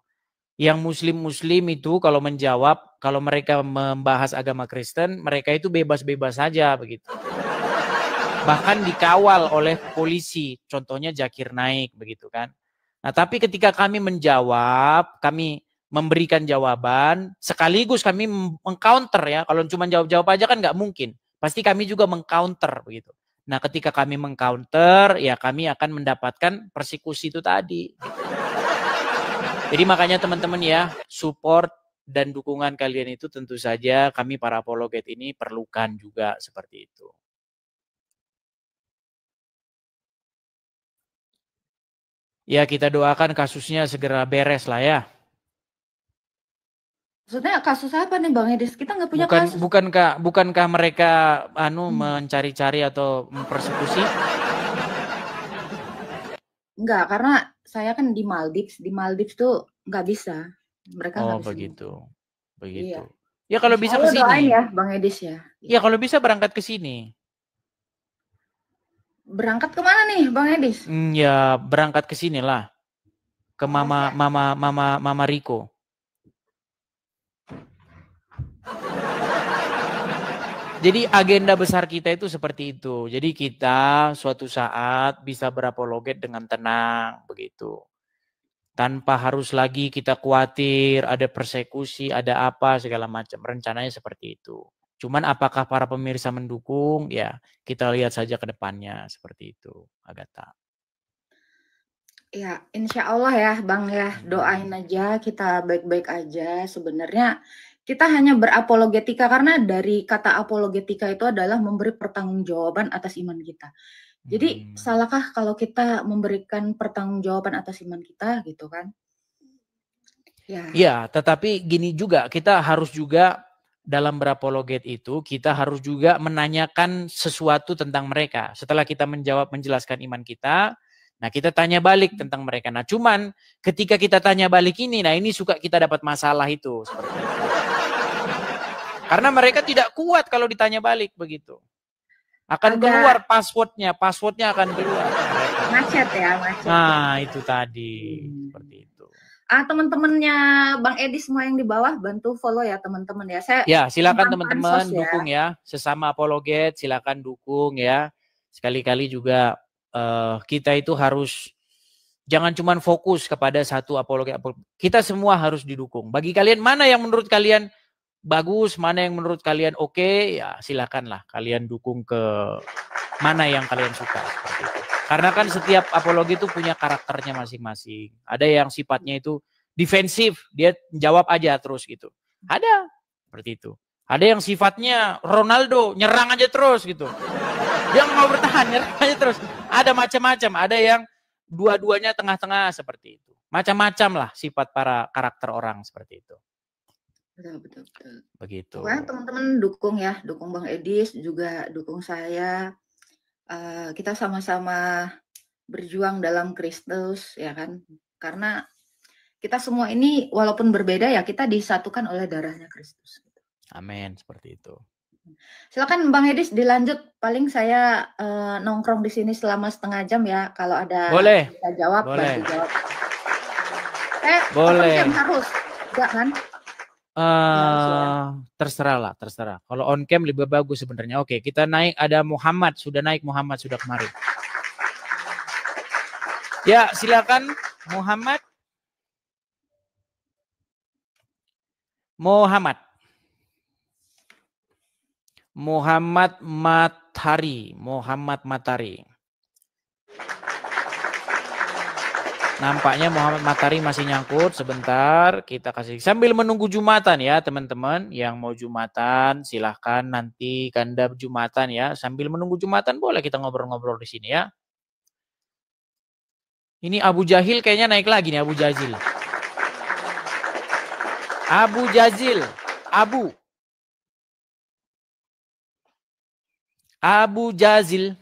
B: Yang muslim itu kalau menjawab, kalau mereka membahas agama Kristen, mereka itu bebas-bebas saja begitu. Bahkan dikawal oleh polisi, contohnya Zakir Naik begitu kan. Nah, tapi ketika kami menjawab, kami memberikan jawaban, sekaligus kami mengcounter ya. Kalau cuma jawab-jawab aja kan nggak mungkin. Pasti kami juga mengcounter begitu. Nah, ketika kami mengcounter, ya kami akan mendapatkan persekusi itu tadi. Jadi makanya teman-teman ya, support dan dukungan kalian itu tentu saja kami para apologet ini perlukan juga seperti itu. Ya, kita doakan kasusnya segera beres lah ya.
F: Maksudnya kasus apa nih Bang Edis? Kita nggak punya kasus.
B: Bukankah mereka mencari-cari atau mempersekusi?
F: Enggak, karena saya kan di Maldives. Di Maldives tuh nggak bisa. Mereka nggak bisa.
B: Begitu. Iya. Ya kalau bisa ke sini.
F: Doain ya Bang Edis ya.
B: Ya kalau bisa berangkat ke sini.
F: Berangkat kemana nih Bang Edis?
B: Ya berangkat ke sini lah. Ke Mama Riko. Jadi agenda besar kita itu seperti itu. Jadi kita suatu saat bisa berapologet dengan tenang begitu. Tanpa harus lagi kita khawatir ada persekusi, ada apa segala macam. Rencananya seperti itu. Cuman apakah para pemirsa mendukung? Ya kita lihat saja ke depannya seperti itu, Agatha.
F: Ya, insya Allah ya Bang ya, doain aja kita baik-baik aja. Sebenarnya kita hanya berapologetika karena dari kata apologetika itu adalah memberi pertanggungjawaban atas iman kita. Jadi salahkah kalau kita memberikan pertanggungjawaban atas iman kita gitu kan?
B: Ya, tetapi gini juga, kita harus juga dalam berapologet itu, kita harus juga menanyakan sesuatu tentang mereka. Setelah kita menjelaskan iman kita, nah kita tanya balik tentang mereka. Nah cuman ketika kita tanya balik ini, nah ini suka kita dapat masalah itu. Seperti itu. Karena mereka tidak kuat kalau ditanya balik begitu. Akan keluar passwordnya akan keluar.
F: Macet ya, macet.
B: Nah itu tadi, seperti itu.
F: Teman-temannya Bang Edi semua yang di bawah bantu follow ya teman-teman ya.
B: Silakan teman-teman dukung ya, sesama apologet silakan dukung ya. Sekali-kali juga kita itu harus jangan cuma fokus kepada satu apologet. Kita semua harus didukung. Bagi kalian mana yang menurut kalian bagus, mana yang menurut kalian oke, ya silakanlah kalian dukung ke mana yang kalian suka seperti itu. Karena kan setiap apologi itu punya karakternya masing-masing. Ada yang sifatnya itu defensif, dia jawab aja terus gitu. Ada seperti itu. Ada yang sifatnya Ronaldo, nyerang aja terus gitu. Dia mau bertahan, nyerang aja terus. Ada macam-macam, ada yang dua-duanya tengah-tengah seperti itu. Macam-macam lah sifat para karakter orang seperti itu.
F: Betul.
B: Begitu.
F: Pokoknya teman-teman dukung ya, dukung Bang Edis, juga dukung saya. Kita sama-sama berjuang dalam Kristus ya kan, karena kita semua ini walaupun berbeda ya kita disatukan oleh darahnya Kristus.
B: Amin, seperti itu.
F: Silakan Bang Edis dilanjut, paling saya nongkrong di sini selama setengah jam ya, kalau ada
B: boleh.
F: Bisa jawab
B: boleh.
F: bantu jawab.
B: Boleh.
F: Harus enggak kan?
B: Terserah. Kalau on cam lebih bagus sebenarnya. Oke, kita naik, ada Muhammad sudah kemarin. Ya, silakan Muhammad. Muhammad Matari. Nampaknya Muhammad Matari masih nyangkut. Sebentar, kita kasih sambil menunggu Jumatan ya teman-teman. Yang mau Jumatan silahkan nanti kandap Jumatan ya. Sambil menunggu Jumatan boleh kita ngobrol-ngobrol di sini ya. Ini Abu Jahil kayaknya naik lagi nih, Abu Jazil. Abu Jazil.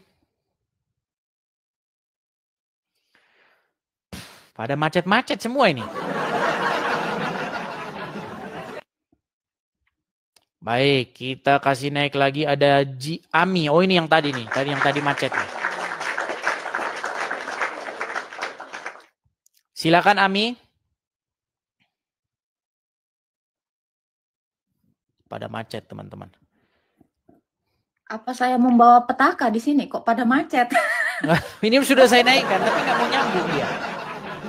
B: Pada macet-macet semua ini. Baik, kita kasih naik lagi, ada Ami. Oh ini yang tadi nih, yang tadi macet nih. Silakan Ami. Pada macet teman-teman.
F: Apa saya membawa petaka di sini kok pada macet?
B: Ini sudah saya naikkan tapi nggak mau nyambung dia.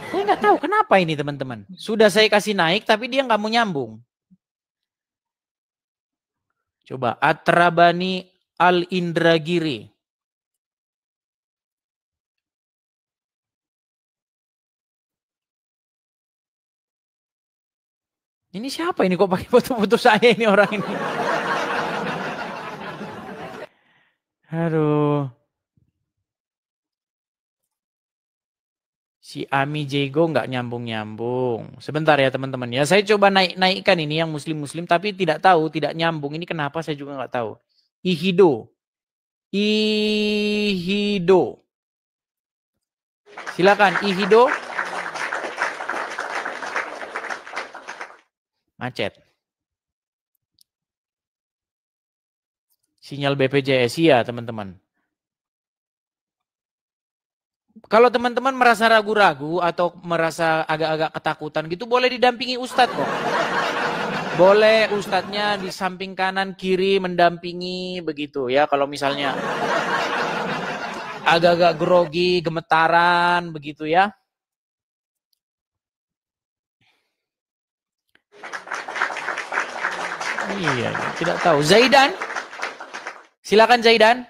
B: Saya nggak tahu kenapa ini teman-teman. Sudah saya kasih naik tapi dia nggak mau nyambung. Coba Atrabani Al-Indragiri. Ini siapa ini kok pakai foto-foto saya ini orang ini? Aduh. Si Ami Jego nggak nyambung-nyambung. Sebentar ya teman-teman ya. Saya coba naikkan ini yang muslim-muslim tapi tidak tahu, tidak nyambung. Ini kenapa saya juga nggak tahu. Ihido. Silakan Ihido. Macet. Sinyal BPJS ya teman-teman. Kalau teman-teman merasa ragu-ragu atau merasa agak-agak ketakutan gitu, boleh didampingi Ustadz kok. Boleh Ustadznya di samping kanan kiri mendampingi begitu ya. Kalau misalnya agak-agak grogi, gemetaran begitu ya. Iya, tidak tahu. Zaidan? Silakan Zaidan.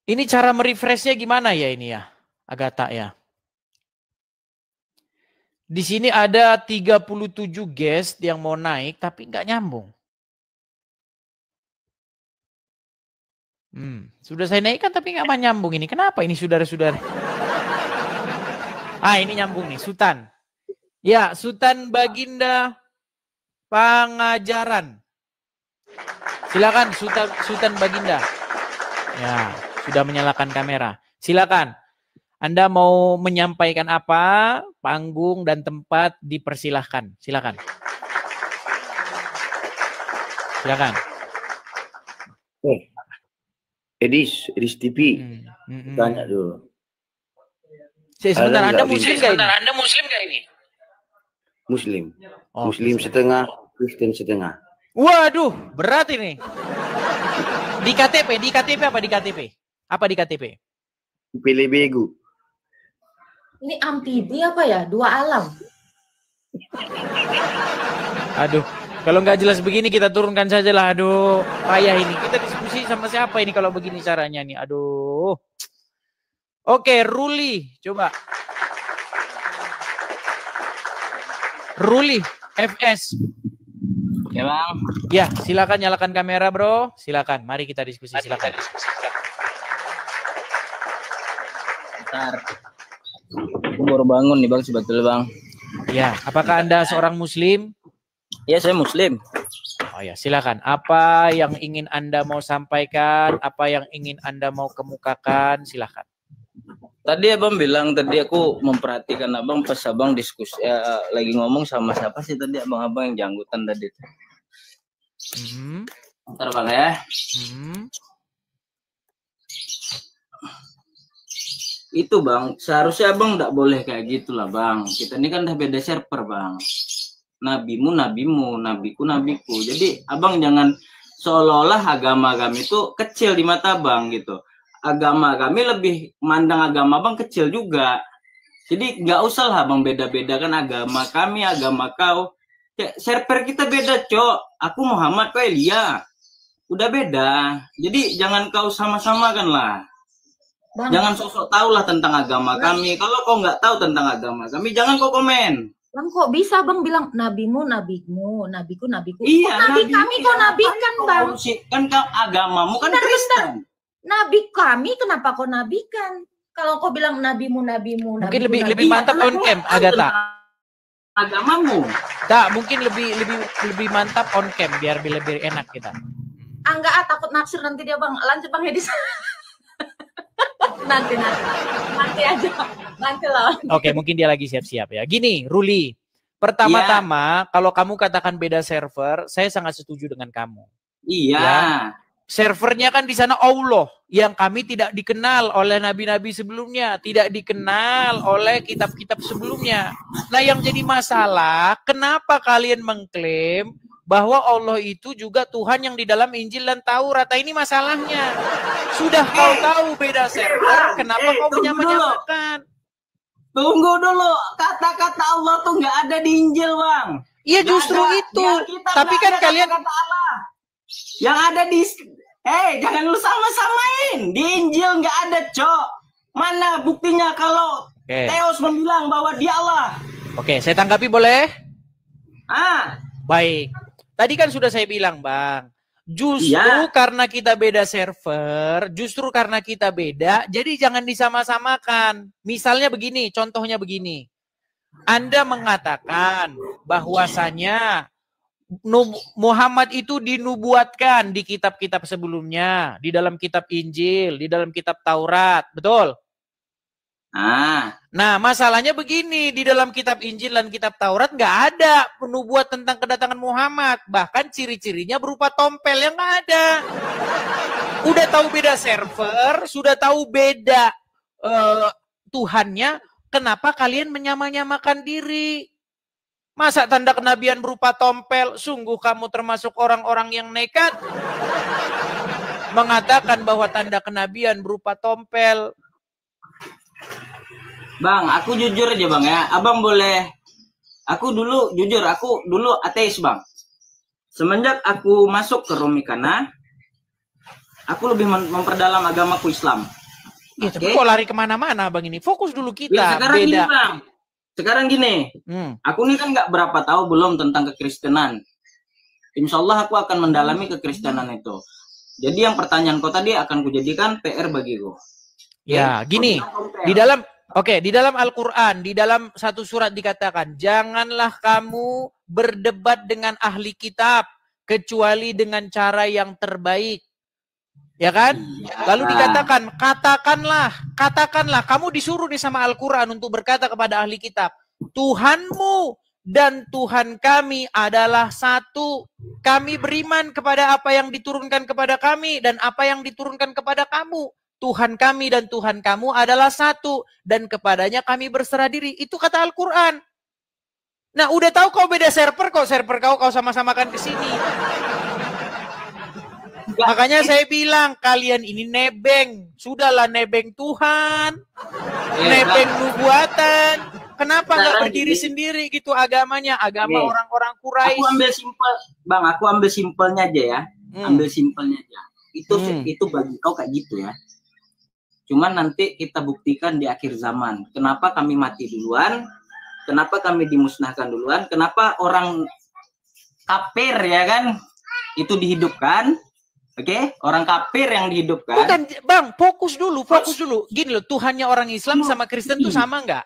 B: Ini cara merefreshnya gimana ya ini ya, Agatha ya. Di sini ada 37 guest yang mau naik tapi nggak nyambung. Sudah saya naikkan tapi nggak nyambung ini. Kenapa ini saudara-saudara? Ini nyambung nih, Sultan. Ya, Sultan Baginda Pangajaran. Silakan Sultan Baginda. Ya, sudah menyalakan kamera. Silakan. Anda mau menyampaikan apa? Panggung dan tempat dipersilahkan. Silakan. Silakan.
G: Edis TV. Tanya dulu.
B: Sebentar, Anda Muslim nggak ini?
G: Muslim. Muslim setengah, Kristen setengah.
B: Waduh, berat ini. Di KTP apa di KTP? Apa di KTP?
G: Pilih begu.
F: Ini amfibi apa ya? Dua alam.
B: Aduh, kalau nggak jelas begini kita turunkan saja lah. Aduh, payah ini. Kita diskusi sama siapa ini kalau begini caranya nih? Aduh. Oke, Ruli, coba. Ruli, FS.
H: Ya Bang.
B: Ya, silakan nyalakan kamera bro. Silakan, mari kita diskusi. Silakan.
H: Bentar. Aku baru bangun nih Bang sebetulnya Bang.
B: Ya, apakah Anda seorang Muslim?
H: Ya, saya Muslim.
B: Oh ya, silakan. Apa yang ingin Anda mau sampaikan? Apa yang ingin Anda mau kemukakan? Silakan.
H: Tadi Abang bilang, tadi aku memperhatikan Abang pas Abang diskusi lagi ngomong sama siapa sih tadi abang-abang yang janggutan tadi. Bentar Bang ya. Itu Bang, seharusnya Abang nggak boleh kayak gitu lah Bang. Kita ini kan udah beda server Bang. Nabimu, nabiku, nabiku. Jadi Abang jangan seolah-olah agama kami itu kecil di mata Abang gitu. Agama kami lebih mandang agama Abang kecil juga. Jadi nggak usah lah Bang beda-bedakan agama kami, agama kau. Server kita beda, Cok. Aku Muhammad, kau Elia. Udah beda. Jadi jangan kau sama-samakan lah. Bang. Jangan sosok tahu lah tentang agama kami. Kalau kau nggak tahu tentang agama kami, jangan kau komen.
F: Bang, kok bisa Bang bilang nabimu, nabimu, nabiku, nabiku.
H: Iya,
F: nabi kami kau nabikan Bang.
H: Kan kau agamamu kan Kristen.
F: Nabi kami kenapa kau nabikan? Kalau kau bilang nabimu, nabimu,
B: mungkin
F: nabiku,
B: lebih mantap on cam, Agatha.
H: Agamamu.
B: Tak, mungkin lebih mantap on cam biar lebih enak kita.
F: Enggak, takut naksir nanti dia Bang. Lanjut Bang Hedis. nanti aja. Nanti lah. Oke,
B: mungkin dia lagi siap-siap ya. Gini, Ruli. Pertama-tama, kalau kamu katakan beda server, saya sangat setuju dengan kamu.
H: Iya.
B: Ya. Servernya kan di sana Allah yang kami tidak dikenal oleh nabi-nabi sebelumnya, tidak dikenal oleh kitab-kitab sebelumnya. Nah, yang jadi masalah, kenapa kalian mengklaim bahwa Allah itu juga Tuhan yang di dalam Injil dan Taurat? Ini masalahnya. Sudah kau tahu beda server, kenapa kau menyamakan?
H: Tunggu dulu, kata-kata Allah tuh nggak ada di Injil, Bang.
B: Iya, justru itu. Tapi kan kalian
H: kata Allah. Yang ada di jangan lu sama-samain. Di Injil nggak ada, Cok. Mana buktinya kalau Theos membilang bahwa dia Allah?
B: Oke, saya tanggapi boleh? Baik. Tadi kan sudah saya bilang, Bang. Justru karena kita beda server, justru karena kita beda, jadi jangan disama-samakan. Misalnya begini, contohnya begini. Anda mengatakan bahwasanya Muhammad itu dinubuatkan di kitab-kitab sebelumnya, di dalam kitab Injil, di dalam kitab Taurat, betul? Nah, masalahnya begini, di dalam kitab Injil dan kitab Taurat nggak ada penubuat tentang kedatangan Muhammad, bahkan ciri-cirinya berupa tompel yang nggak ada. Udah tahu beda server, sudah tahu beda Tuhannya, kenapa kalian menyamakan diri? Masa tanda kenabian berupa tompel? Sungguh kamu termasuk orang-orang yang nekat mengatakan bahwa tanda kenabian berupa tompel.
H: Bang, aku jujur aja Bang ya. Abang boleh. Aku dulu jujur, aku dulu ateis Bang. Semenjak aku masuk ke Rumikana, aku lebih memperdalam agamaku Islam.
B: Ya, tapi kok lari kemana-mana Bang ini? Fokus dulu kita.
H: Ya, sekarang beda. Gini Bang. Sekarang gini, aku ini kan nggak berapa tahu belum tentang kekristenan. Insya Allah aku akan mendalami kekristenan itu. Jadi yang pertanyaan kau tadi akan kujadikan PR bagiku.
B: Ya, gini, Oke, di dalam Al-Quran, di dalam satu surat dikatakan, janganlah kamu berdebat dengan ahli kitab, kecuali dengan cara yang terbaik. Ya kan? Lalu dikatakan, katakanlah, kamu disuruh nih sama Al-Quran untuk berkata kepada ahli kitab, Tuhanmu dan Tuhan kami adalah satu. Kami beriman kepada apa yang diturunkan kepada kami dan apa yang diturunkan kepada kamu. Tuhan kami dan Tuhan kamu adalah satu, dan kepadanya kami berserah diri. Itu kata Al-Quran. Nah, udah tahu kau beda server kok, server kau sama-samakan ke sini. Makanya saya bilang, kalian ini nebeng. Sudahlah nebeng Tuhan, nebeng nubuatan. Kenapa nggak berdiri sendiri gitu agamanya, agama orang-orang Quraisy?
H: Aku ambil simpel, Bang, aku ambil simpelnya aja ya. Ambil simpelnya aja. Itu bagi kau kayak gitu ya. Cuman nanti kita buktikan di akhir zaman. Kenapa kami mati duluan? Kenapa kami dimusnahkan duluan? Kenapa orang kafir ya kan itu dihidupkan? Oke, orang kafir yang dihidupkan.
B: Bukan, Bang, fokus dulu. Gini loh, Tuhannya orang Islam sama Kristen tuh sama nggak?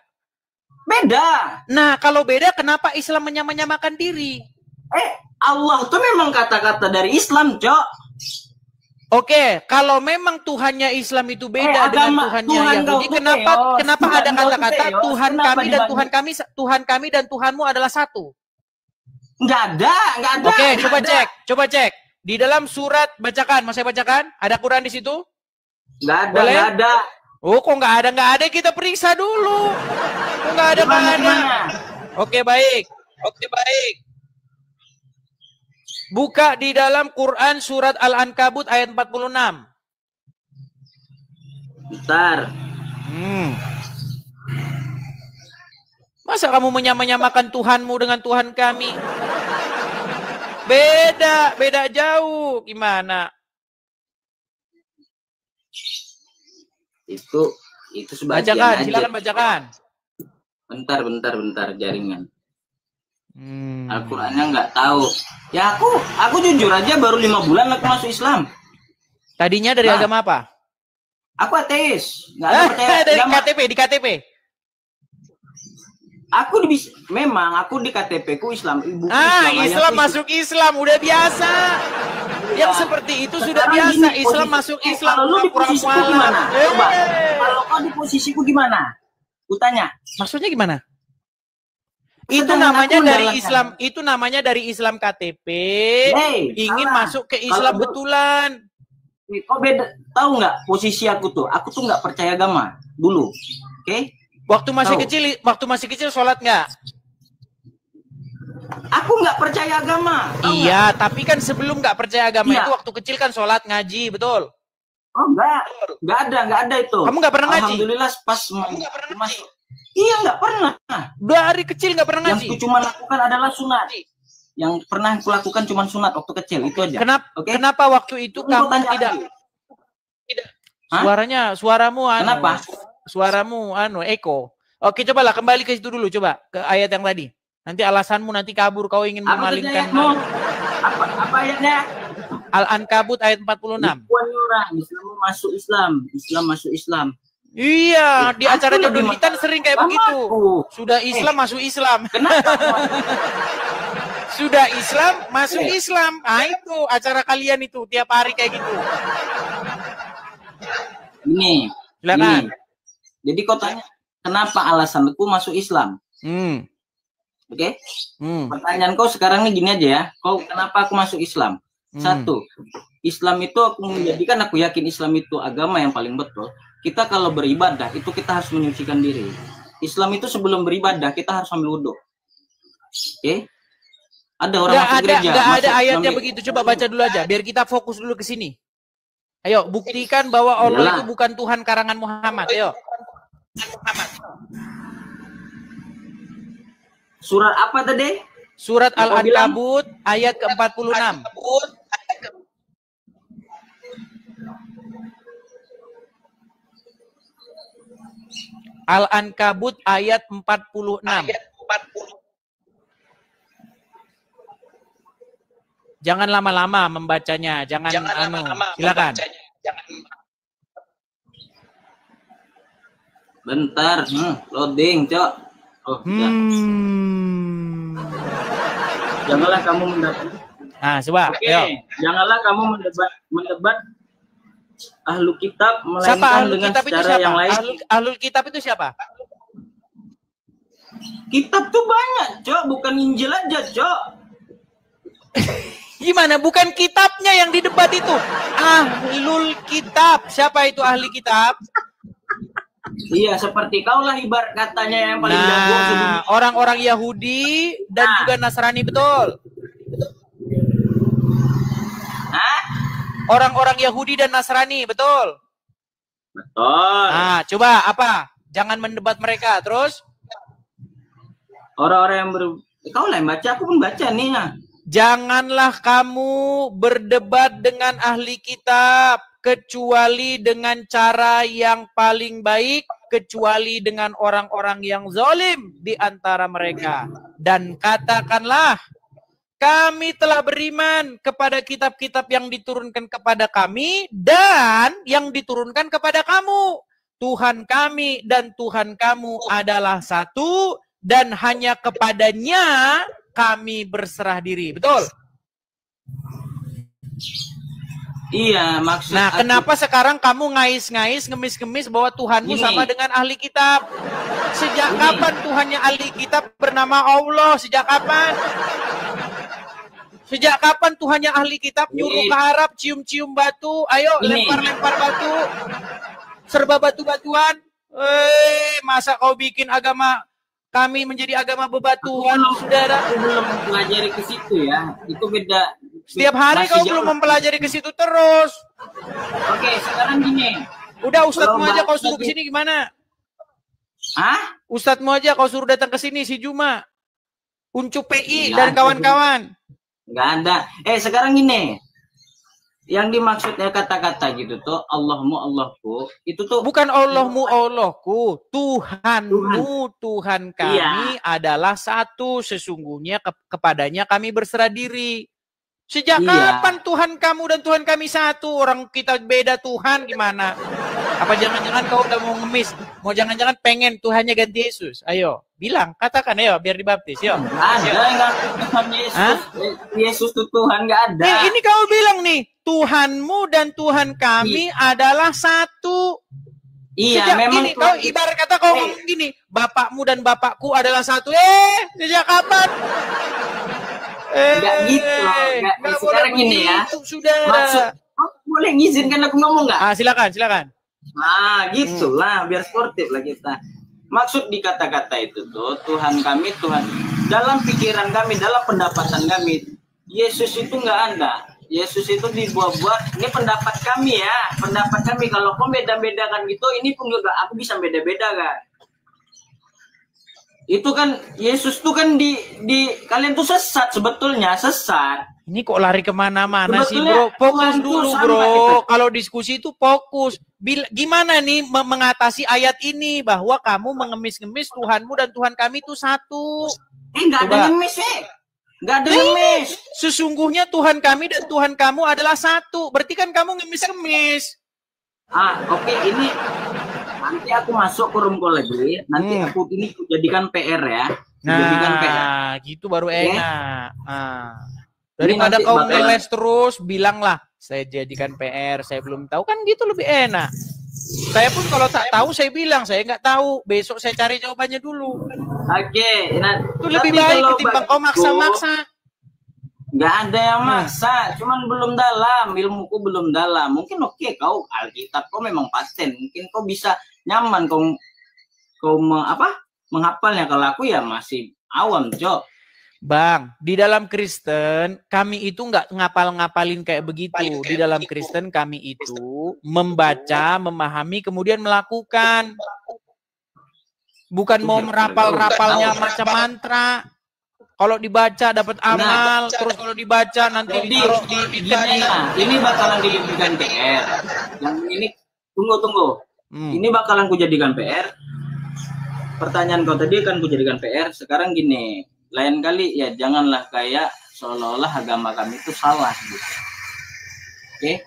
H: Beda.
B: Nah, kalau beda, kenapa Islam menyamakan diri?
H: Allah tuh memang kata-kata dari Islam, Cok.
B: Oke, kalau memang Tuhannya Islam itu beda dengan Tuhannya Yahudi, kenapa ada kata-kata Tuhan kami dan Tuhan kami dan Tuhanmu adalah satu?
H: Nggak ada.
B: Oke, coba cek. Di dalam surat, bacakan, mau saya bacakan? Ada Quran di situ?
H: Nggak ada.
B: Oh, kok nggak ada? Kita periksa dulu. Kok nggak ada? Oke, baik. Buka di dalam Quran surat Al-Ankabut ayat 46.
H: Bentar.
B: Masa kamu menyamakan Tuhanmu dengan Tuhan kami? Beda jauh. Gimana?
H: Itu sebagian
B: bacakan,
H: aja.
B: silakan bacakan.
H: Bentar jaringan. Al-Qur'annya nggak tahu. Ya aku jujur aja baru 5 bulan aku masuk Islam.
B: Tadinya dari agama apa?
H: Aku ateis. Nggak ada percaya
B: dari
H: agama.
B: di KTP.
H: Memang aku di KTP ku Islam.
B: Islam masuk Islam udah biasa. Yang seperti itu sudah biasa. Islam masuk Islam.
H: Kalau lu di posisiku gimana? Coba. Kalau kau di posisiku gimana? Kutanya.
B: Maksudnya gimana? Itu namanya dari Islam. Itu namanya dari Islam KTP. Ingin masuk ke Islam betulan.
H: Kau beda. Tahu nggak posisi aku tuh? Aku tuh nggak percaya agama dulu. Oke?
B: Waktu masih kecil sholat nggak?
H: Aku nggak percaya agama.
B: Iya, tapi kan sebelum nggak percaya agama itu waktu kecil kan sholat ngaji, betul?
H: Oh nggak ada itu.
B: Kamu nggak pernah ngaji?
H: Alhamdulillah pas masuk. Iya nggak pernah.
B: Dari kecil nggak pernah ngaji.
H: Yang cuma lakukan adalah sunat. Yang pernah aku lakukan cuma sunat waktu kecil itu aja.
B: Kenapa waktu itu kamu tidak? Suaramu
H: Kenapa?
B: Suaramu eko. Oke, cobalah kembali ke situ dulu, coba ke ayat yang tadi. Nanti alasanmu nanti kabur, kau ingin memalingkan.
H: Apa ayatnya?
B: Al-Ankabut ayat 46.
H: Islam masuk Islam.
B: Iya, di acara jodoh hitam sering kayak begitu. Sudah Islam masuk Islam.
H: Kenapa?
B: Sudah Islam masuk Islam. Itu acara kalian itu tiap hari kayak gitu.
H: Ini.
B: Silakan.
H: Jadi kau tanya, kenapa alasanku masuk Islam? Oke? Pertanyaan kau sekarang ini gini aja ya. Kau kenapa aku masuk Islam? Satu, Islam itu aku yakin Islam itu agama yang paling betul. Kita kalau beribadah itu kita harus menyucikan diri. Islam itu sebelum beribadah kita harus ambil wudhu. Oke? Ada orang masuk gereja.
B: Nggak ada ayatnya begitu. Coba baca dulu aja, biar kita fokus dulu ke sini. Ayo, buktikan bahwa Allah itu bukan Tuhan karangan Muhammad. Ayo.
H: Surat apa tadi?
B: Surat Al-Ankabut ayat ke-46. Al-Ankabut ayat 46. Jangan lama-lama membacanya, jangan silakan.
H: Bentar, loading, Cok. Oh, ya. Janganlah kamu mendebat.
B: Nah, coba.
H: Oke,
B: Ayo.
H: janganlah kamu mendebat ahlu kitab
B: Siapa
H: melainkan
B: ahlul
H: dengan
B: kitab itu
H: cara
B: siapa?
H: yang lain.
B: Ahlul kitab itu siapa?
H: Kitab tuh banyak, Cok, bukan Injil aja, Cok.
B: Gimana? Bukan kitabnya yang didebat itu. Ahlul kitab. Siapa itu ahli kitab?
H: Iya, seperti kau lah ibarat katanya yang paling jago.
B: Nah, orang-orang Yahudi dan juga Nasrani, betul.
H: Hah?
B: Orang-orang Yahudi dan Nasrani, betul.
H: Betul.
B: Nah, coba apa? Jangan mendebat mereka. Terus?
H: Orang-orang yang kau lah yang baca, aku pun baca nih ya.
B: Janganlah kamu berdebat dengan ahli kitab kecuali dengan cara yang paling baik, kecuali dengan orang-orang yang zalim di antara mereka. Dan katakanlah, kami telah beriman kepada kitab-kitab yang diturunkan kepada kami dan yang diturunkan kepada kamu. Tuhan kami dan Tuhan kamu adalah satu dan hanya kepadanya kami berserah diri. Betul?
H: Iya, maksud
B: Nah,
H: aku,
B: kenapa sekarang kamu ngais-ngais, ngemis-ngemis bahwa Tuhanmu sama dengan ahli kitab? Sejak kapan Tuhannya ahli kitab bernama Allah? Sejak kapan? Sejak kapan Tuhannya ahli kitab nyuruh ke Arab cium-cium batu? Ayo lempar-lempar batu. Serba batu-batuan. Masa kau bikin agama kami menjadi agama bebatuan, saudara?
H: Aku belum mempelajari ke situ ya. Itu beda.
B: Setiap hari kau belum mempelajari ke situ terus.
H: Oke, sekarang gini.
B: Udah ustadzmu aja kau suruh ke sini gimana?
H: Hah?
B: Ustadzmu aja kau suruh datang ke sini si Juma. Uncu PI dan kawan-kawan.
H: Nggak ada. Sekarang gini. Yang dimaksudnya kata-kata gitu tuh, Allahmu Allahku, itu tuh
B: bukan Allahmu Allahku, Tuhanmu Tuhan kami adalah satu, sesungguhnya kepadanya kami berserah diri. Sejak kapan Tuhan kamu dan Tuhan kami satu? Orang kita beda Tuhan gimana? Apa jangan-jangan kau udah mau ngemis? Mau jangan-jangan pengen Tuhannya ganti Yesus? Ayo, bilang, katakan ayo biar dibaptis. Yo.
H: Ada enggak Tuhan Yesus? Yesus itu Tuhan enggak ada.
B: Ini kau bilang nih, Tuhanmu dan Tuhan kami adalah satu.
H: Iya,
B: sejak
H: memang
B: gini, kau ibarat kata kau ngomong gini, bapakmu dan bapakku adalah satu. Sejak kapan?
H: Enggak gitu. Enggak sekarang gini ya. Maksud, boleh ngizinkan aku ngomong nggak?
B: Silakan.
H: Nah, gitulah, biar sportif lah kita. Maksud di kata-kata itu tuh, Tuhan kami, Tuhan. Dalam pikiran kami, dalam pendapatan kami, Yesus itu nggak ada. Yesus itu dibuat-buat. Ini pendapat kami ya, pendapat kami. Kalau kau beda-bedakan gitu, ini pun juga aku bisa beda-beda kan. Itu kan Yesus tuh kan di kalian tuh sesat sebetulnya, sesat.
B: Ini kok lari kemana-mana sih bro? Fokus dulu bro. Kalau diskusi itu fokus. Gimana nih mengatasi ayat ini bahwa kamu mengemis-ngemis Tuhanmu dan Tuhan kami itu satu?
H: Enggak ada ngemis Enggak ada ngemis.
B: Sesungguhnya Tuhan kami dan Tuhan kamu adalah satu. Berarti kan kamu ngemis-ngemis.
H: Oke, ini nanti aku masuk ke room call lagi. Nanti aku ini jadikan PR ya. Jadikan PR.
B: Gitu baru enak. Daripada kau ngeles terus, bilanglah saya jadikan PR, saya belum tahu, kan gitu lebih enak. Saya pun kalau tak tahu saya bilang saya nggak tahu, besok saya cari jawabannya dulu.
H: Oke,
B: itu lebih baik ketimbang kau maksa-maksa.
H: Nggak ada yang maksa, cuman belum dalam, ilmuku belum dalam. Mungkin kau Alkitab kau memang paten, mungkin kau bisa nyaman kau menghafalnya. Kalau aku ya masih awam, Cok.
B: Bang, di dalam Kristen kami itu nggak ngapal-ngapalin kayak begitu. Di dalam Kristen kami itu membaca, memahami, kemudian melakukan. Bukan mau merapal-rapalnya macam mantra. Kalau dibaca dapat amal, terus kalau dibaca nanti ditaruh di
H: ini bakalan dijadikan PR. Yang ini tunggu. Ini bakalan kujadikan PR. Pertanyaan kau tadi kan kujadikan PR. Sekarang gini. Lain kali ya janganlah kayak seolah-olah agama kami itu salah gitu. Oke?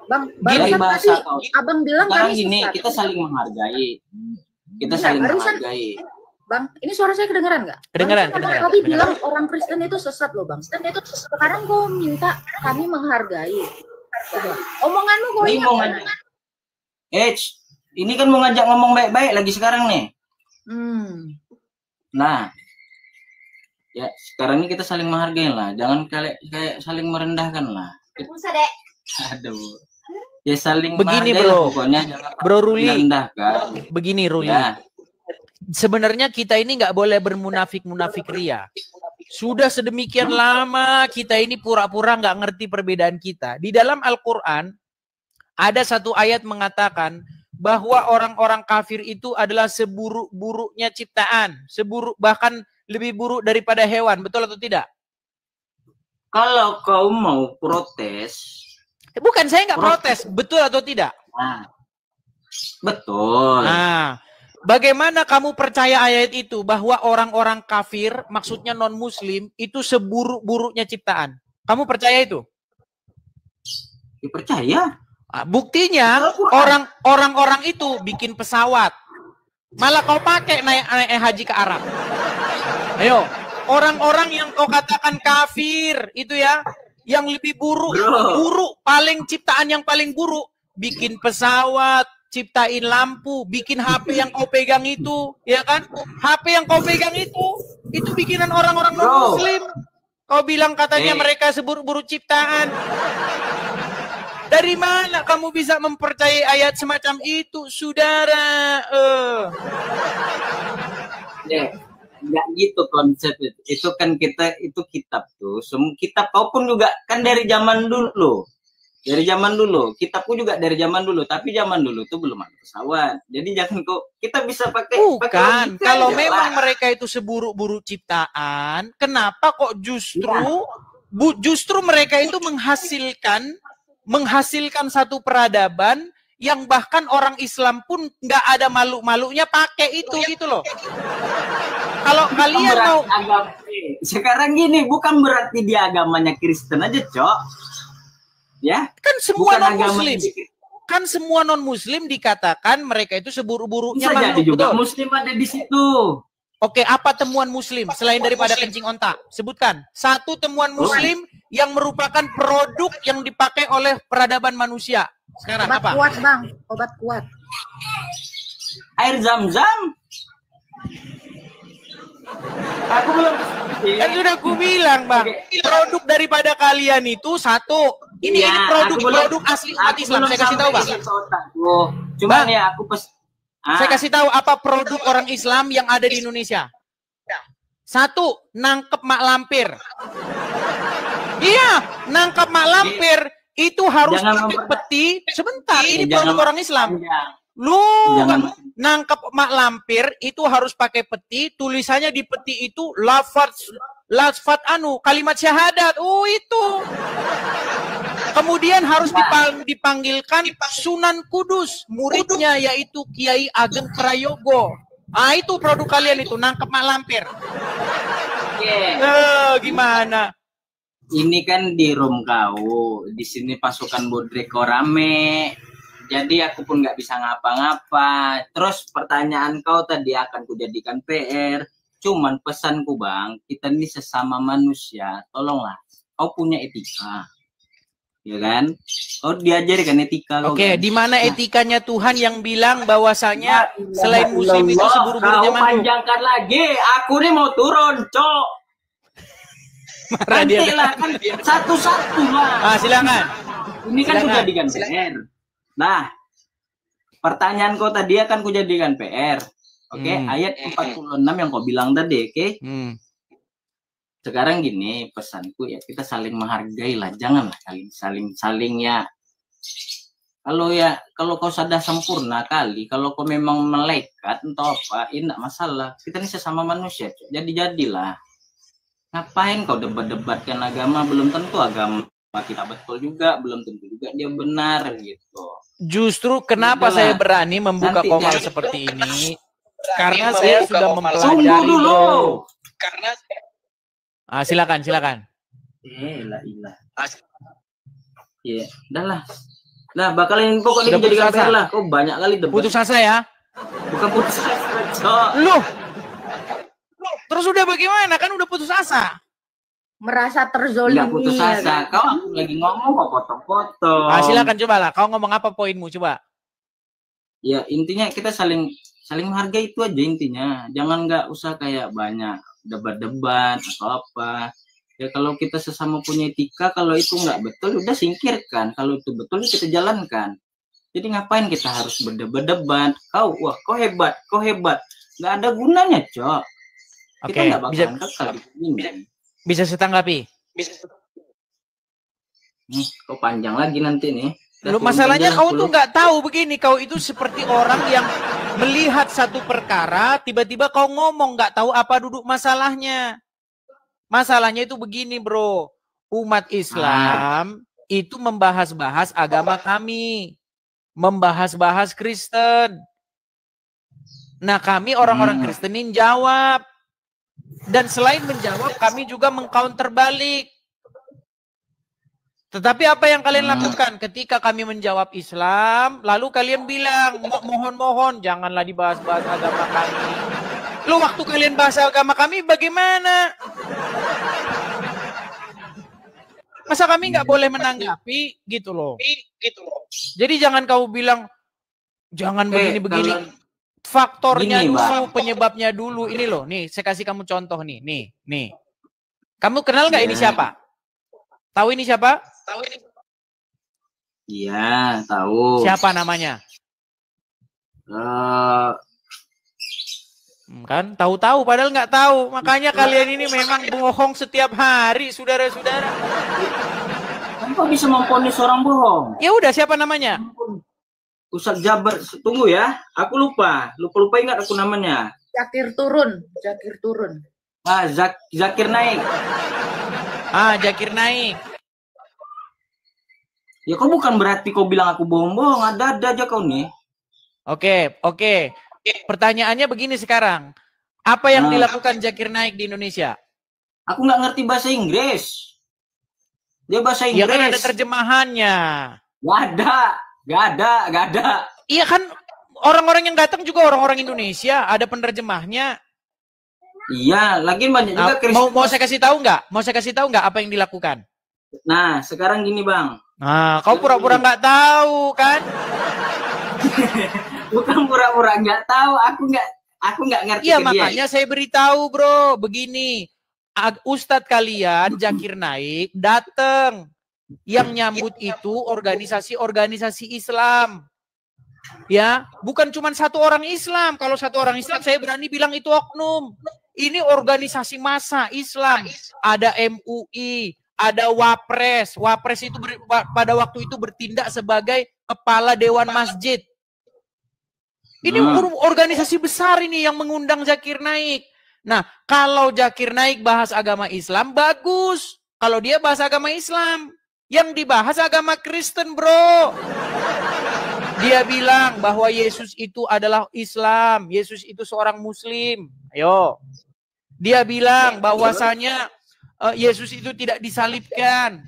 F: Bang, bahasa tadi abang bilang
H: sekarang gini, kita saling menghargai. Kita saling menghargai.
F: Bang, ini suara saya kedengeran nggak?
B: Kedengeran.
F: Tadi bilang orang Kristen itu sesat loh, Bang. Sekarang kau minta kami menghargai. Omonganmu kok ini mau
H: ini kan mau ngajak ngomong baik-baik lagi sekarang nih. Nah, ya sekarang ini kita saling menghargai lah. Jangan kayak saling merendahkan lah. Aduh. Ya saling
B: begini bro,
H: pokoknya
B: bro Ruli.
H: Merendahkan.
B: Begini Ruli. Ya. Sebenarnya kita ini nggak boleh bermunafik-munafik ria. Sudah sedemikian lama kita ini pura-pura nggak ngerti perbedaan kita. Di dalam Al-Quran ada satu ayat mengatakan bahwa orang-orang kafir itu adalah seburuk-buruknya ciptaan, bahkan lebih buruk daripada hewan. Betul atau tidak?
H: Kalau kau mau protes,
B: bukan saya nggak protes, betul atau tidak?
H: Nah, betul.
B: Nah, bagaimana kamu percaya ayat itu bahwa orang-orang kafir, maksudnya non-muslim, itu seburuk-buruknya ciptaan? Kamu percaya itu?
H: Ya, percaya.
B: Nah, buktinya orang-orang itu bikin pesawat. Malah kau pakai naik haji ke Arab. Ayo, orang-orang yang kau katakan kafir itu ya, yang lebih buruk, paling ciptaan yang paling buruk, bikin pesawat, ciptain lampu, bikin HP yang kau pegang itu, ya kan? HP yang kau pegang itu bikinan orang-orang non-muslim. Kau bilang katanya mereka seburuk-buruk ciptaan. Dari mana kamu bisa mempercayai ayat semacam itu, saudara?
H: Nggak gitu konsep itu. Itu kan itu kitab tuh. Semua kitab kau pun juga kan dari zaman dulu. Dari zaman dulu, kitabku juga dari zaman dulu, tapi zaman dulu tuh belum ada pesawat. Jadi jangan kok kita bisa pakai.
B: Bukan, kalau memang mereka itu seburuk-buruk ciptaan, kenapa kok justru mereka itu menghasilkan satu peradaban yang bahkan orang Islam pun nggak ada malu-malunya pakai itu gitu loh. Kalau kalian mau
H: sekarang gini, bukan berarti dia agamanya Kristen aja, Cok. Ya,
B: kan semua non-muslim. Kan semua non-muslim dikatakan mereka itu seburuk-buruknya
H: makhluk. Bisa jadi juga muslim ada di situ.
B: Oke, apa temuan muslim selain daripada kencing onta? Sebutkan satu temuan muslim yang merupakan produk yang dipakai oleh peradaban manusia. Sekarang
F: obat
B: apa?
F: Obat kuat, Bang. Obat kuat.
H: Air Zam-Zam. Aku belum.
B: Kan sudah aku bilang, Bang. Produk daripada kalian itu satu. Ini produk asli umat Islam. Saya kasih tahu, Bang.
H: Cuman ya aku
B: saya kasih tahu apa produk orang Islam yang ada di Indonesia. Satu, nangkep mak lampir. Iya, nangkep mak lampir itu harus pakai peti. Sebentar, ini produk orang Islam. Lu nangkep mak lampir itu harus pakai peti. Tulisannya di peti itu lafaz kalimat syahadat. Oh itu. Kemudian harus dipanggilkan Sunan Kudus, muridnya yaitu Kiai Ageng Prayogo. Ah itu produk kalian itu, nangkep mak lampir. Gimana?
H: Ini kan di room kau, di sini pasukan Bodreko rame. Jadi aku pun nggak bisa ngapa-ngapa. Terus pertanyaan kau tadi akan kujadikan PR. Cuman pesanku Bang, kita ini sesama manusia. Tolonglah, kau punya etika. Ya kan? Oh diajari kan etika.
B: Oke, di mana etikanya Tuhan yang bilang bahwasanya selain muslim itu seburuk-buruknya makhluk?
H: Panjangkan lagi, aku nih mau turun, Cok. Nanti lah kan satu-satu lah.
B: Silakan.
H: Ini kan kujadikan PR. Nah, pertanyaan kau tadi akan kujadikan PR. Oke, ayat 46 yang kau bilang tadi, oke? Sekarang gini pesanku ya, kita saling menghargai lah, janganlah saling ya. Kalau kau sudah sempurna kali, kalau kau memang malaikat entah apa, ini enggak masalah. Kita ini sesama manusia, jadilah. Ngapain kau debat-debatkan agama? Belum tentu agama kita betul juga, belum tentu juga dia benar gitu.
B: Justru kenapa saya berani membuka komal seperti ini? Karena saya sudah mempelajari dulu. Karena silakan.
H: Iya, udahlah. Nah, bakalin pokoknya dijadikan PR lah. Kok banyak kali debat.
B: Putus asa ya?
H: Bukan putus asa.
B: Loh, terus udah bagaimana? Kan udah putus asa.
F: Merasa terzolimi.
H: Nggak putus asa. Kau lagi ngomong kok potong-potong.
B: Silakan coba lah. Kau ngomong apa poinmu coba?
H: Ya intinya kita saling menghargai itu aja intinya. Jangan nggak usah kayak banyak debat-debat atau apa. Ya kalau kita sesama punya etika, kalau itu nggak betul udah singkirkan. Kalau itu betul kita jalankan. Jadi ngapain kita harus berdebat-debat? Wah kau hebat. Nggak ada gunanya, Cok. Kita nggak bakalan kekal di sini.
B: Bisa setanggapi?
H: Kau panjang lagi nanti nih.
B: Lu masalahnya kau tuh nggak tahu begini, kau itu seperti orang yang melihat satu perkara, tiba-tiba kau ngomong nggak tahu apa duduk masalahnya. Masalahnya itu begini, bro. Umat Islam itu membahas-bahas agama kami, membahas-bahas Kristen. Nah, kami orang-orang Kristenin jawab. Dan selain menjawab, kami juga mengcounter balik. Tetapi apa yang kalian lakukan ketika kami menjawab Islam, lalu kalian bilang, mohon-mohon janganlah dibahas-bahas agama kami. Lu waktu kalian bahas agama kami bagaimana? Masa kami nggak boleh menanggapi gitu loh. Jadi jangan kau bilang, jangan begini-begini. Faktornya dulu, penyebabnya dulu. Ini loh, nih saya kasih kamu contoh nih. Nih. Kamu kenal nggak ini siapa? Tahu ini siapa?
H: Iya, tahu.
B: Siapa namanya? Kan tahu-tahu padahal nggak tahu. Makanya kalian ini memang bohong setiap hari, saudara-saudara.
H: Kok bisa memponis orang bohong?
B: Ya udah, siapa namanya?
H: Ustaz Jabar, tunggu ya. Aku lupa ingat aku namanya.
F: Zakir turun.
H: Zakir Naik.
B: Zakir Naik.
H: Ya kau bukan berarti kau bilang aku bohong-bohong, ada aja kau nih.
B: Oke. Pertanyaannya begini sekarang. Apa yang dilakukan Zakir Naik di Indonesia?
H: Aku nggak ngerti bahasa Inggris. Dia bahasa Inggris.
B: Ya kan ada terjemahannya.
H: Gak ada.
B: Iya kan, orang-orang yang datang juga orang-orang Indonesia, ada penerjemahnya.
H: Iya, lagi banyak juga Kristen.
B: Mau saya kasih tahu nggak? Apa yang dilakukan?
H: Nah, sekarang gini, Bang.
B: Nah, kau pura-pura nggak tahu kan?
H: Bukan pura-pura nggak tahu, aku nggak ngerti.
B: Iya, makanya saya beritahu, bro, begini. Ustadz kalian Zakir Naik datang. Yang nyambut itu organisasi-organisasi Islam. Ya, bukan cuma satu orang Islam. Kalau satu orang Islam saya berani bilang itu oknum. Ini organisasi massa Islam. Ada MUI, ada Wapres. Wapres itu pada waktu itu bertindak sebagai kepala Dewan Masjid. Ini organisasi besar ini yang mengundang Zakir Naik. Nah, kalau Zakir Naik bahas agama Islam, bagus. Kalau dia bahas agama Islam. Yang dibahas agama Kristen, bro. Dia bilang bahwa Yesus itu adalah Islam. Yesus itu seorang Muslim. Ayo. Dia bilang bahwasanya Yesus itu tidak disalibkan.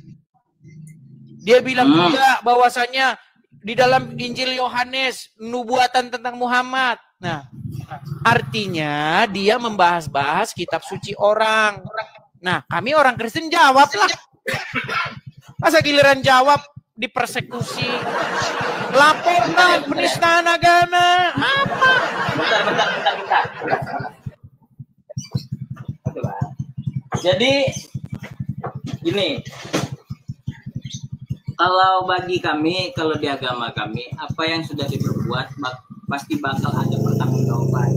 B: Dia bilang juga bahwasanya di dalam Injil Yohanes nubuatan tentang Muhammad. Nah, artinya dia membahas-bahas kitab suci orang. Nah, kami orang Kristen jawablah. Masa giliran jawab dipersekusi, laporkan penistaan agama, apa?
H: Bentar. Jadi gini, kalau bagi kami, kalau di agama kami, apa yang sudah diperbuat pasti bakal ada pertanggungjawaban.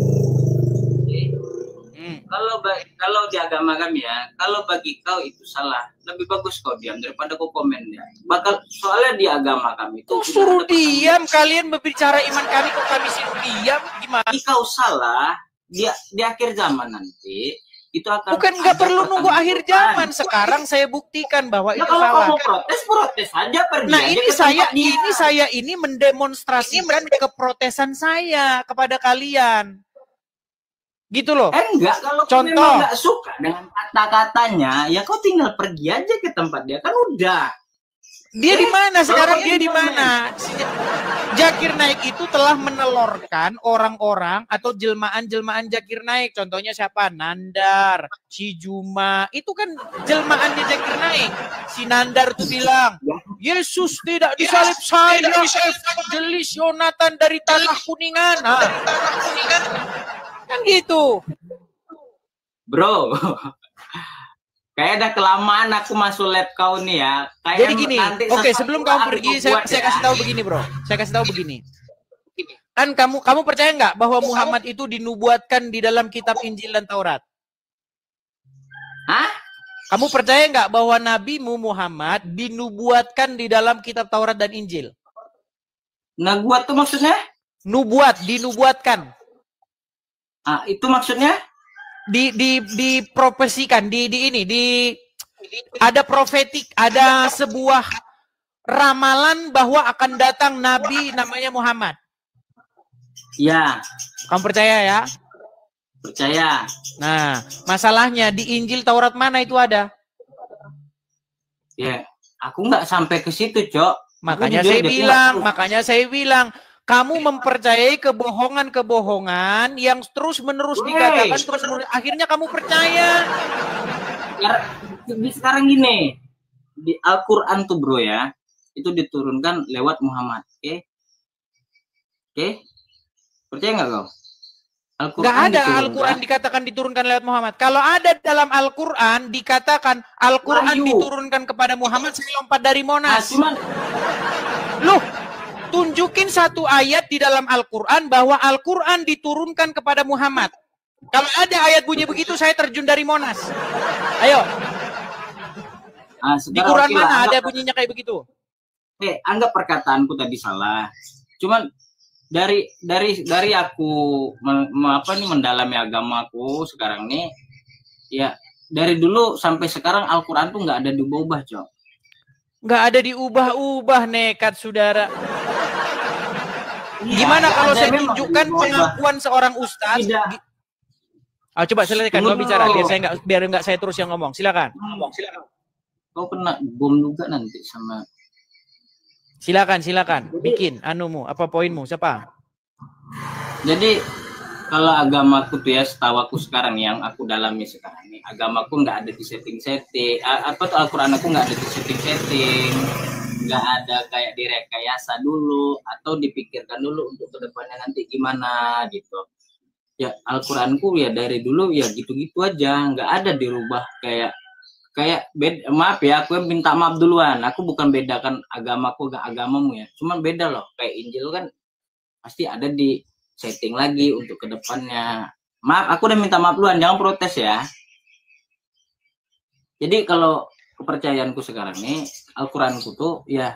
H: Kalau di agama kami ya, kalau bagi kau itu salah, lebih bagus kau diam daripada kau komen ya. Soalnya di agama kami itu
B: suruh diam, kalian berbicara iman kami kok kami suruh diam, gimana?
H: Jika kau salah, di akhir zaman nanti itu akan
B: bukan nggak perlu nunggu akhir zaman. Sekarang saya buktikan bahwa itu
H: kalau
B: salah.
H: Kalau protes saja pergi.
B: Nah, ini saya mendemonstrasikan keprotesan saya kepada kalian. Gitu loh.
H: Enggak, kalau
B: contoh
H: memang nggak suka dengan kata-katanya, ya kau tinggal pergi aja ke tempat dia, kan udah.
B: Dia di mana sekarang? Dia di mana? Zakir Naik itu telah menelorkan orang-orang atau jelmaan-jelmaan Zakir Naik. Contohnya siapa? Nandar, si Juma. Itu kan jelmaannya Zakir Naik. Si Nandar tuh bilang, Yesus tidak disalib saya, Evangelis Yonatan dari Tanah Kuningan. Nah, kan gitu.
H: Bro. Kayak ada kelamaan aku masuk lab kau nih ya. Kayak
B: jadi gini, oke, sebelum kamu pergi, saya kasih tahu begini, bro. Saya kasih tahu begini. Kan kamu percaya nggak bahwa Muhammad itu dinubuatkan di dalam kitab Injil dan Taurat?
H: Hah?
B: Kamu percaya nggak bahwa nabimu Muhammad dinubuatkan di dalam kitab Taurat dan Injil?
H: Nubuat tuh maksudnya?
B: Nubuat, dinubuatkan.
H: Ah, itu maksudnya?
B: Diprofesikan, ada profetik, ada sebuah ramalan bahwa akan datang nabi namanya Muhammad.
H: Ya.
B: Kamu percaya ya?
H: Percaya.
B: Nah, masalahnya di Injil Taurat mana itu ada?
H: Ya, aku nggak sampai ke situ, Cok.
B: Makanya saya bilang, kamu mempercayai kebohongan-kebohongan yang terus-menerus dikatakan, terus-menerus, akhirnya kamu percaya.
H: Sekarang gini, di Al-Quran tuh bro ya, itu diturunkan lewat Muhammad, oke? Percaya nggak kau?
B: Nggak ada Al-Quran dikatakan diturunkan lewat Muhammad. Kalau ada dalam Al-Quran dikatakan Al-Quran diturunkan kepada Muhammad, saya lompat dari Monas. Loh, tunjukin satu ayat di dalam Al-Quran bahwa Al-Quran diturunkan kepada Muhammad. Kalau ada ayat bunyi begitu, saya terjun dari Monas. Ayo. Di Quran mana ada bunyinya kayak begitu?
H: Anggap perkataanku tadi salah. Cuman dari aku mendalami agamaku sekarang nih, ya dari dulu sampai sekarang Al-Quran tuh nggak ada diubah-ubah, Cok.
B: Nggak ada diubah-ubah, nekat saudara. Gimana kalau saya tunjukkan pengakuan seorang ustaz? Coba silakan kau bicara biar nggak saya terus yang ngomong. Silakan.
H: Kau kena bom juga nanti sama.
B: Silakan. Bikin anumu, apa poinmu? Siapa?
H: Jadi kalau agamaku tuh ya, setahu aku sekarang yang aku dalami sekarang nih, agamaku nggak ada di setting-setting. Al-Quran aku nggak ada di setting-setting. Nggak ada kayak direkayasa dulu atau dipikirkan dulu untuk kedepannya nanti gimana gitu. Ya Al-Quranku ya dari dulu ya gitu-gitu aja, nggak ada dirubah kayak maaf ya, aku minta maaf duluan, aku bukan bedakan agamaku gak agamamu ya, cuman beda loh, kayak Injil kan pasti ada di setting lagi untuk kedepannya. Maaf, aku udah minta maaf duluan, jangan protes ya. Jadi kalau kepercayaanku sekarang nih, Al-Quranku tuh ya,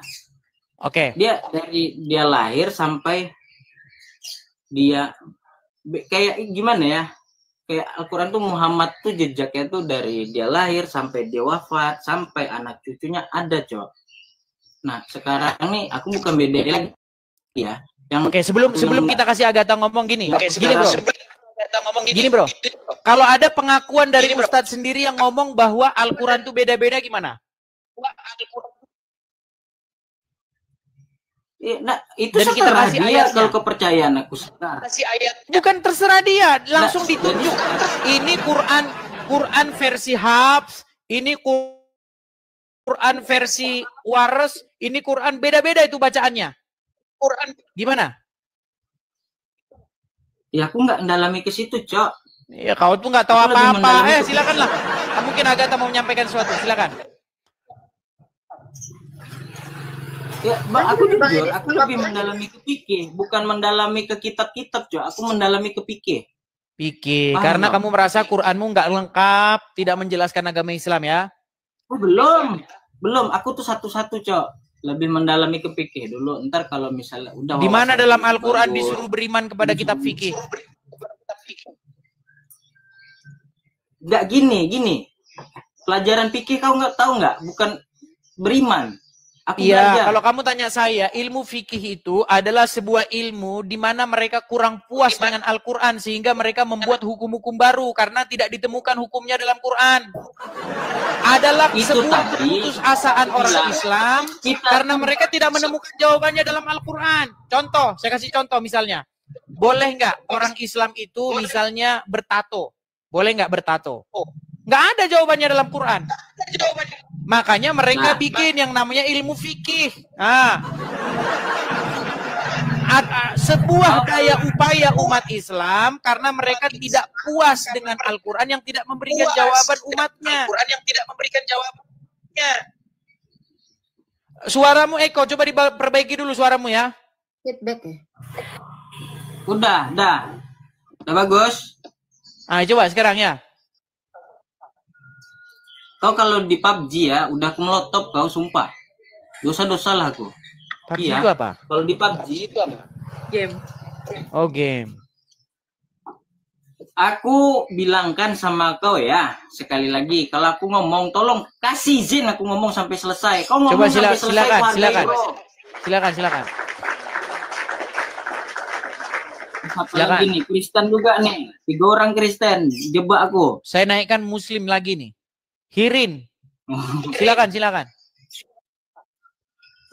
H: dia dari dia lahir sampai dia kayak gimana ya, kayak Al-Quran tuh Muhammad tuh jejaknya tuh dari dia lahir sampai dia wafat sampai anak cucunya ada, Cok. Nah sekarang nih aku bukan beda lagi ya.
B: Sebelum kita kasih Agatha ngomong gini, gini bro. Kalau ada pengakuan dari Ustadz sendiri yang ngomong bahwa Al-Quran tuh beda-beda gimana?
H: Nah, itu dan kita kasih ayat kalau kepercayaan aku sekarang.
B: Bukan terserah dia, langsung ditunjuk. Ini Quran versi Hafs, ini Quran versi Wares, ini Quran beda-beda itu bacaannya. Quran gimana?
H: Ya aku nggak mendalami ke situ, Cok.
B: Ya kau tuh nggak tahu apa-apa. Silakanlah. Mungkin Agatha mau menyampaikan sesuatu, silakan.
H: Ya, aku jujur, aku lebih mendalami ke fikih, bukan mendalami ke kitab-kitab, Cok. Aku mendalami ke fikih.
B: Fikih, karena kamu merasa Quranmu nggak lengkap, tidak menjelaskan agama Islam ya?
H: Oh, belum. Aku tuh satu-satu, Cok. Lebih mendalami ke fikih dulu. Ntar kalau misalnya udah.
B: Di mana dalam Al-Quran disuruh beriman kepada kitab fikih?
H: Nggak gini. Pelajaran fikih kau nggak tahu nggak? Bukan beriman.
B: Iya, kalau kamu tanya saya, ilmu fikih itu adalah sebuah ilmu di mana mereka kurang puas dengan Al-Quran sehingga mereka membuat hukum-hukum baru karena tidak ditemukan hukumnya dalam Quran. Adalah
H: Itu
B: sebuah
H: tadi
B: keputusasaan orang Islam karena mereka tidak menemukan jawabannya dalam Al-Quran. Contoh, saya kasih contoh misalnya. Boleh nggak orang Islam itu misalnya bertato? Boleh nggak bertato? Nggak ada jawabannya dalam Quran. Makanya mereka bikin yang namanya ilmu fikih. Sebuah daya upaya umat Islam karena mereka tidak puas dengan Al-Quran yang tidak memberikan jawaban umatnya. Suaramu Eko, coba diperbaiki dulu suaramu ya.
F: Feedback ya.
H: Udah bagus.
B: Coba sekarang ya.
H: Kau kalau di PUBG ya, udah aku melotop kau, sumpah. Dosa-dosa lah aku.
B: PUBG itu apa?
H: Kalau di PUBG itu apa?
F: Game.
B: Oh, game.
H: Aku bilangkan sama kau ya, sekali lagi, kalau aku ngomong, tolong kasih izin aku ngomong sampai selesai. Kau ngomong
B: coba
H: sampai selesai.
B: Silakan.
H: Apalagi nih, Kristen juga nih. 3 orang Kristen, jebak aku.
B: Saya naikkan Muslim lagi nih. Hirin. Silakan.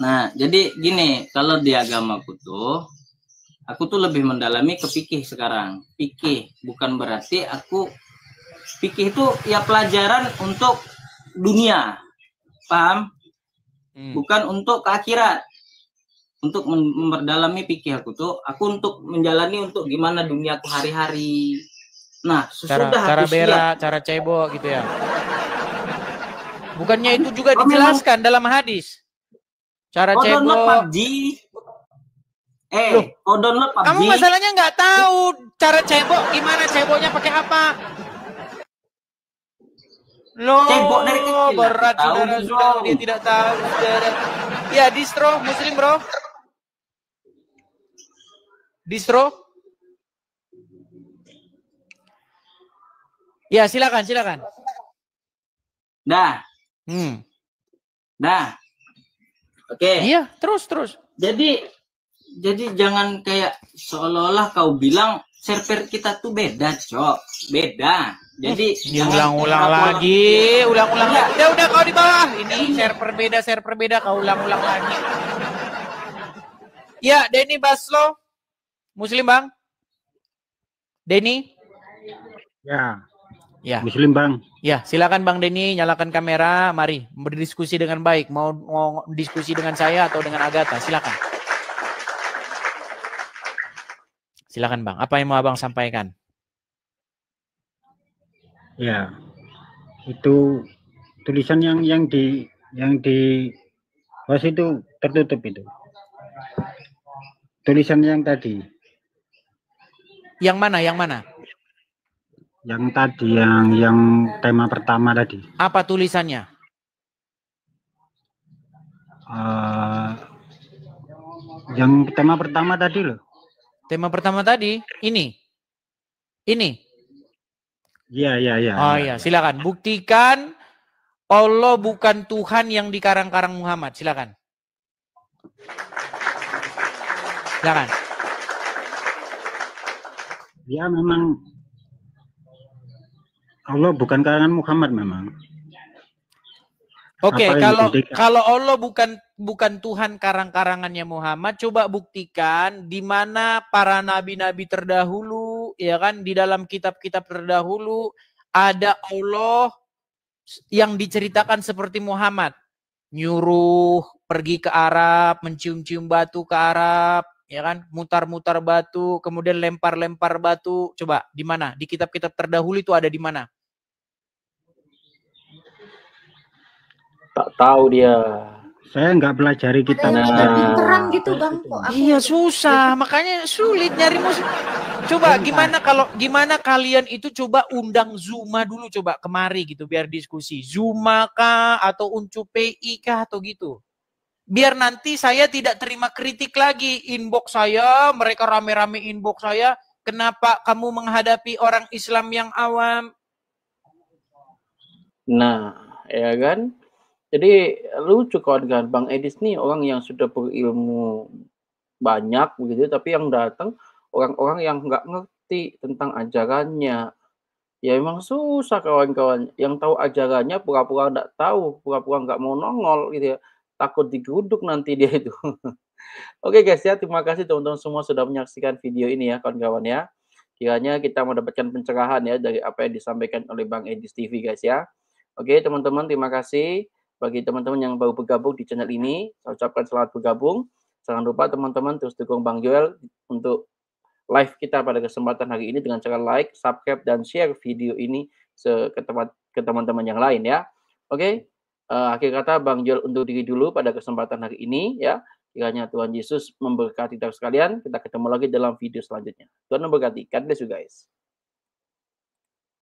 H: Nah, jadi gini, kalau di agamaku tuh, aku tuh lebih mendalami ke fikih sekarang. Fikih bukan berarti fikih itu ya pelajaran untuk dunia, paham? Bukan untuk ke akhirat. Untuk memperdalami fikih aku untuk menjalani untuk gimana duniaku hari-hari. Nah,
B: cara berak, cara cebok gitu ya. Bukannya itu juga dijelaskan dalam hadis. Cara cebok.
H: PUBG. Kau download PUBG.
B: Kamu masalahnya nggak tahu cara cebok gimana, ceboknya pakai apa? Loh,
H: cebok dari kecil.
B: Berat saudara, dia tidak tahu. Saudara. Ya, distro Muslim bro. Distro. Ya, silakan.
H: Dah. Dah. Oke.
B: Iya, terus.
H: Jadi jangan kayak seolah-olah kau bilang server kita tuh beda, Cok. Beda. Jadi
B: ulang-ulang lagi. Udah kau di bawah. Ini server beda, kau ulang-ulang lagi. Ya, Denny Baslo. Muslim, Bang. Denny? Ya.
I: Muslim, Bang.
B: Ya, silakan Bang Denny, nyalakan kamera. Mari berdiskusi dengan baik. Mau diskusi dengan saya atau dengan Agatha? Silakan. Silakan Bang. Apa yang mau Abang sampaikan?
I: Ya, itu tulisan yang di bawah itu tertutup itu. Tulisan yang tadi.
B: Yang mana?
I: Yang tadi, yang tema pertama tadi.
B: Apa tulisannya?
I: Yang tema pertama tadi loh.
B: Tema pertama tadi? Ini?
I: Iya.
B: Oh iya, silakan. Buktikan Allah bukan Tuhan yang dikarang-karang Muhammad. Silakan.
I: Ya, memang Allah bukan karangan Muhammad memang.
B: Oke, kalau Allah bukan Tuhan karang-karangannya Muhammad, coba buktikan di mana para nabi-nabi terdahulu, ya kan, di dalam kitab-kitab terdahulu ada Allah yang diceritakan seperti Muhammad, nyuruh pergi ke Arab, mencium-cium batu ke Arab, ya kan, mutar-mutar batu, kemudian lempar-lempar batu. Coba di mana? Di kitab-kitab terdahulu itu ada di mana?
A: Tak tahu dia.
I: Saya nggak pelajari kitab.
F: Pinteran gitu Bang.
B: Iya susah, makanya sulit nyari musik. Coba gimana kalian itu coba undang Zuma dulu, coba kemari gitu biar diskusi. Zuma kah atau Uncu PI kah atau gitu. Biar nanti saya tidak terima kritik lagi, inbox saya, mereka rame-rame inbox saya, kenapa kamu menghadapi orang Islam yang awam?
A: Nah, ya kan? Jadi lucu kawan-kawan, Bang Edis nih orang yang sudah berilmu banyak begitu, tapi yang datang orang-orang yang nggak ngerti tentang ajarannya. Ya emang susah kawan-kawan, yang tahu ajarannya pura-pura nggak tahu, pura-pura nggak mau nongol gitu ya, takut digeruduk nanti dia itu. Oke guys ya, terima kasih teman-teman semua sudah menyaksikan video ini ya kawan-kawan ya. Kiranya kita mendapatkan pencerahan ya dari apa yang disampaikan oleh Bang Edis TV guys ya. Oke teman-teman, terima kasih. Bagi teman-teman yang baru bergabung di channel ini, saya ucapkan selamat bergabung. Jangan lupa teman-teman terus dukung Bang Joel untuk live kita pada kesempatan hari ini dengan cara like, subscribe, dan share video ini ke teman-teman yang lain ya. Oke, akhir kata Bang Joel undur diri dulu pada kesempatan hari ini ya. Kiranya Tuhan Yesus memberkati kita sekalian. Kita ketemu lagi dalam video selanjutnya. Tuhan memberkati. God bless you guys.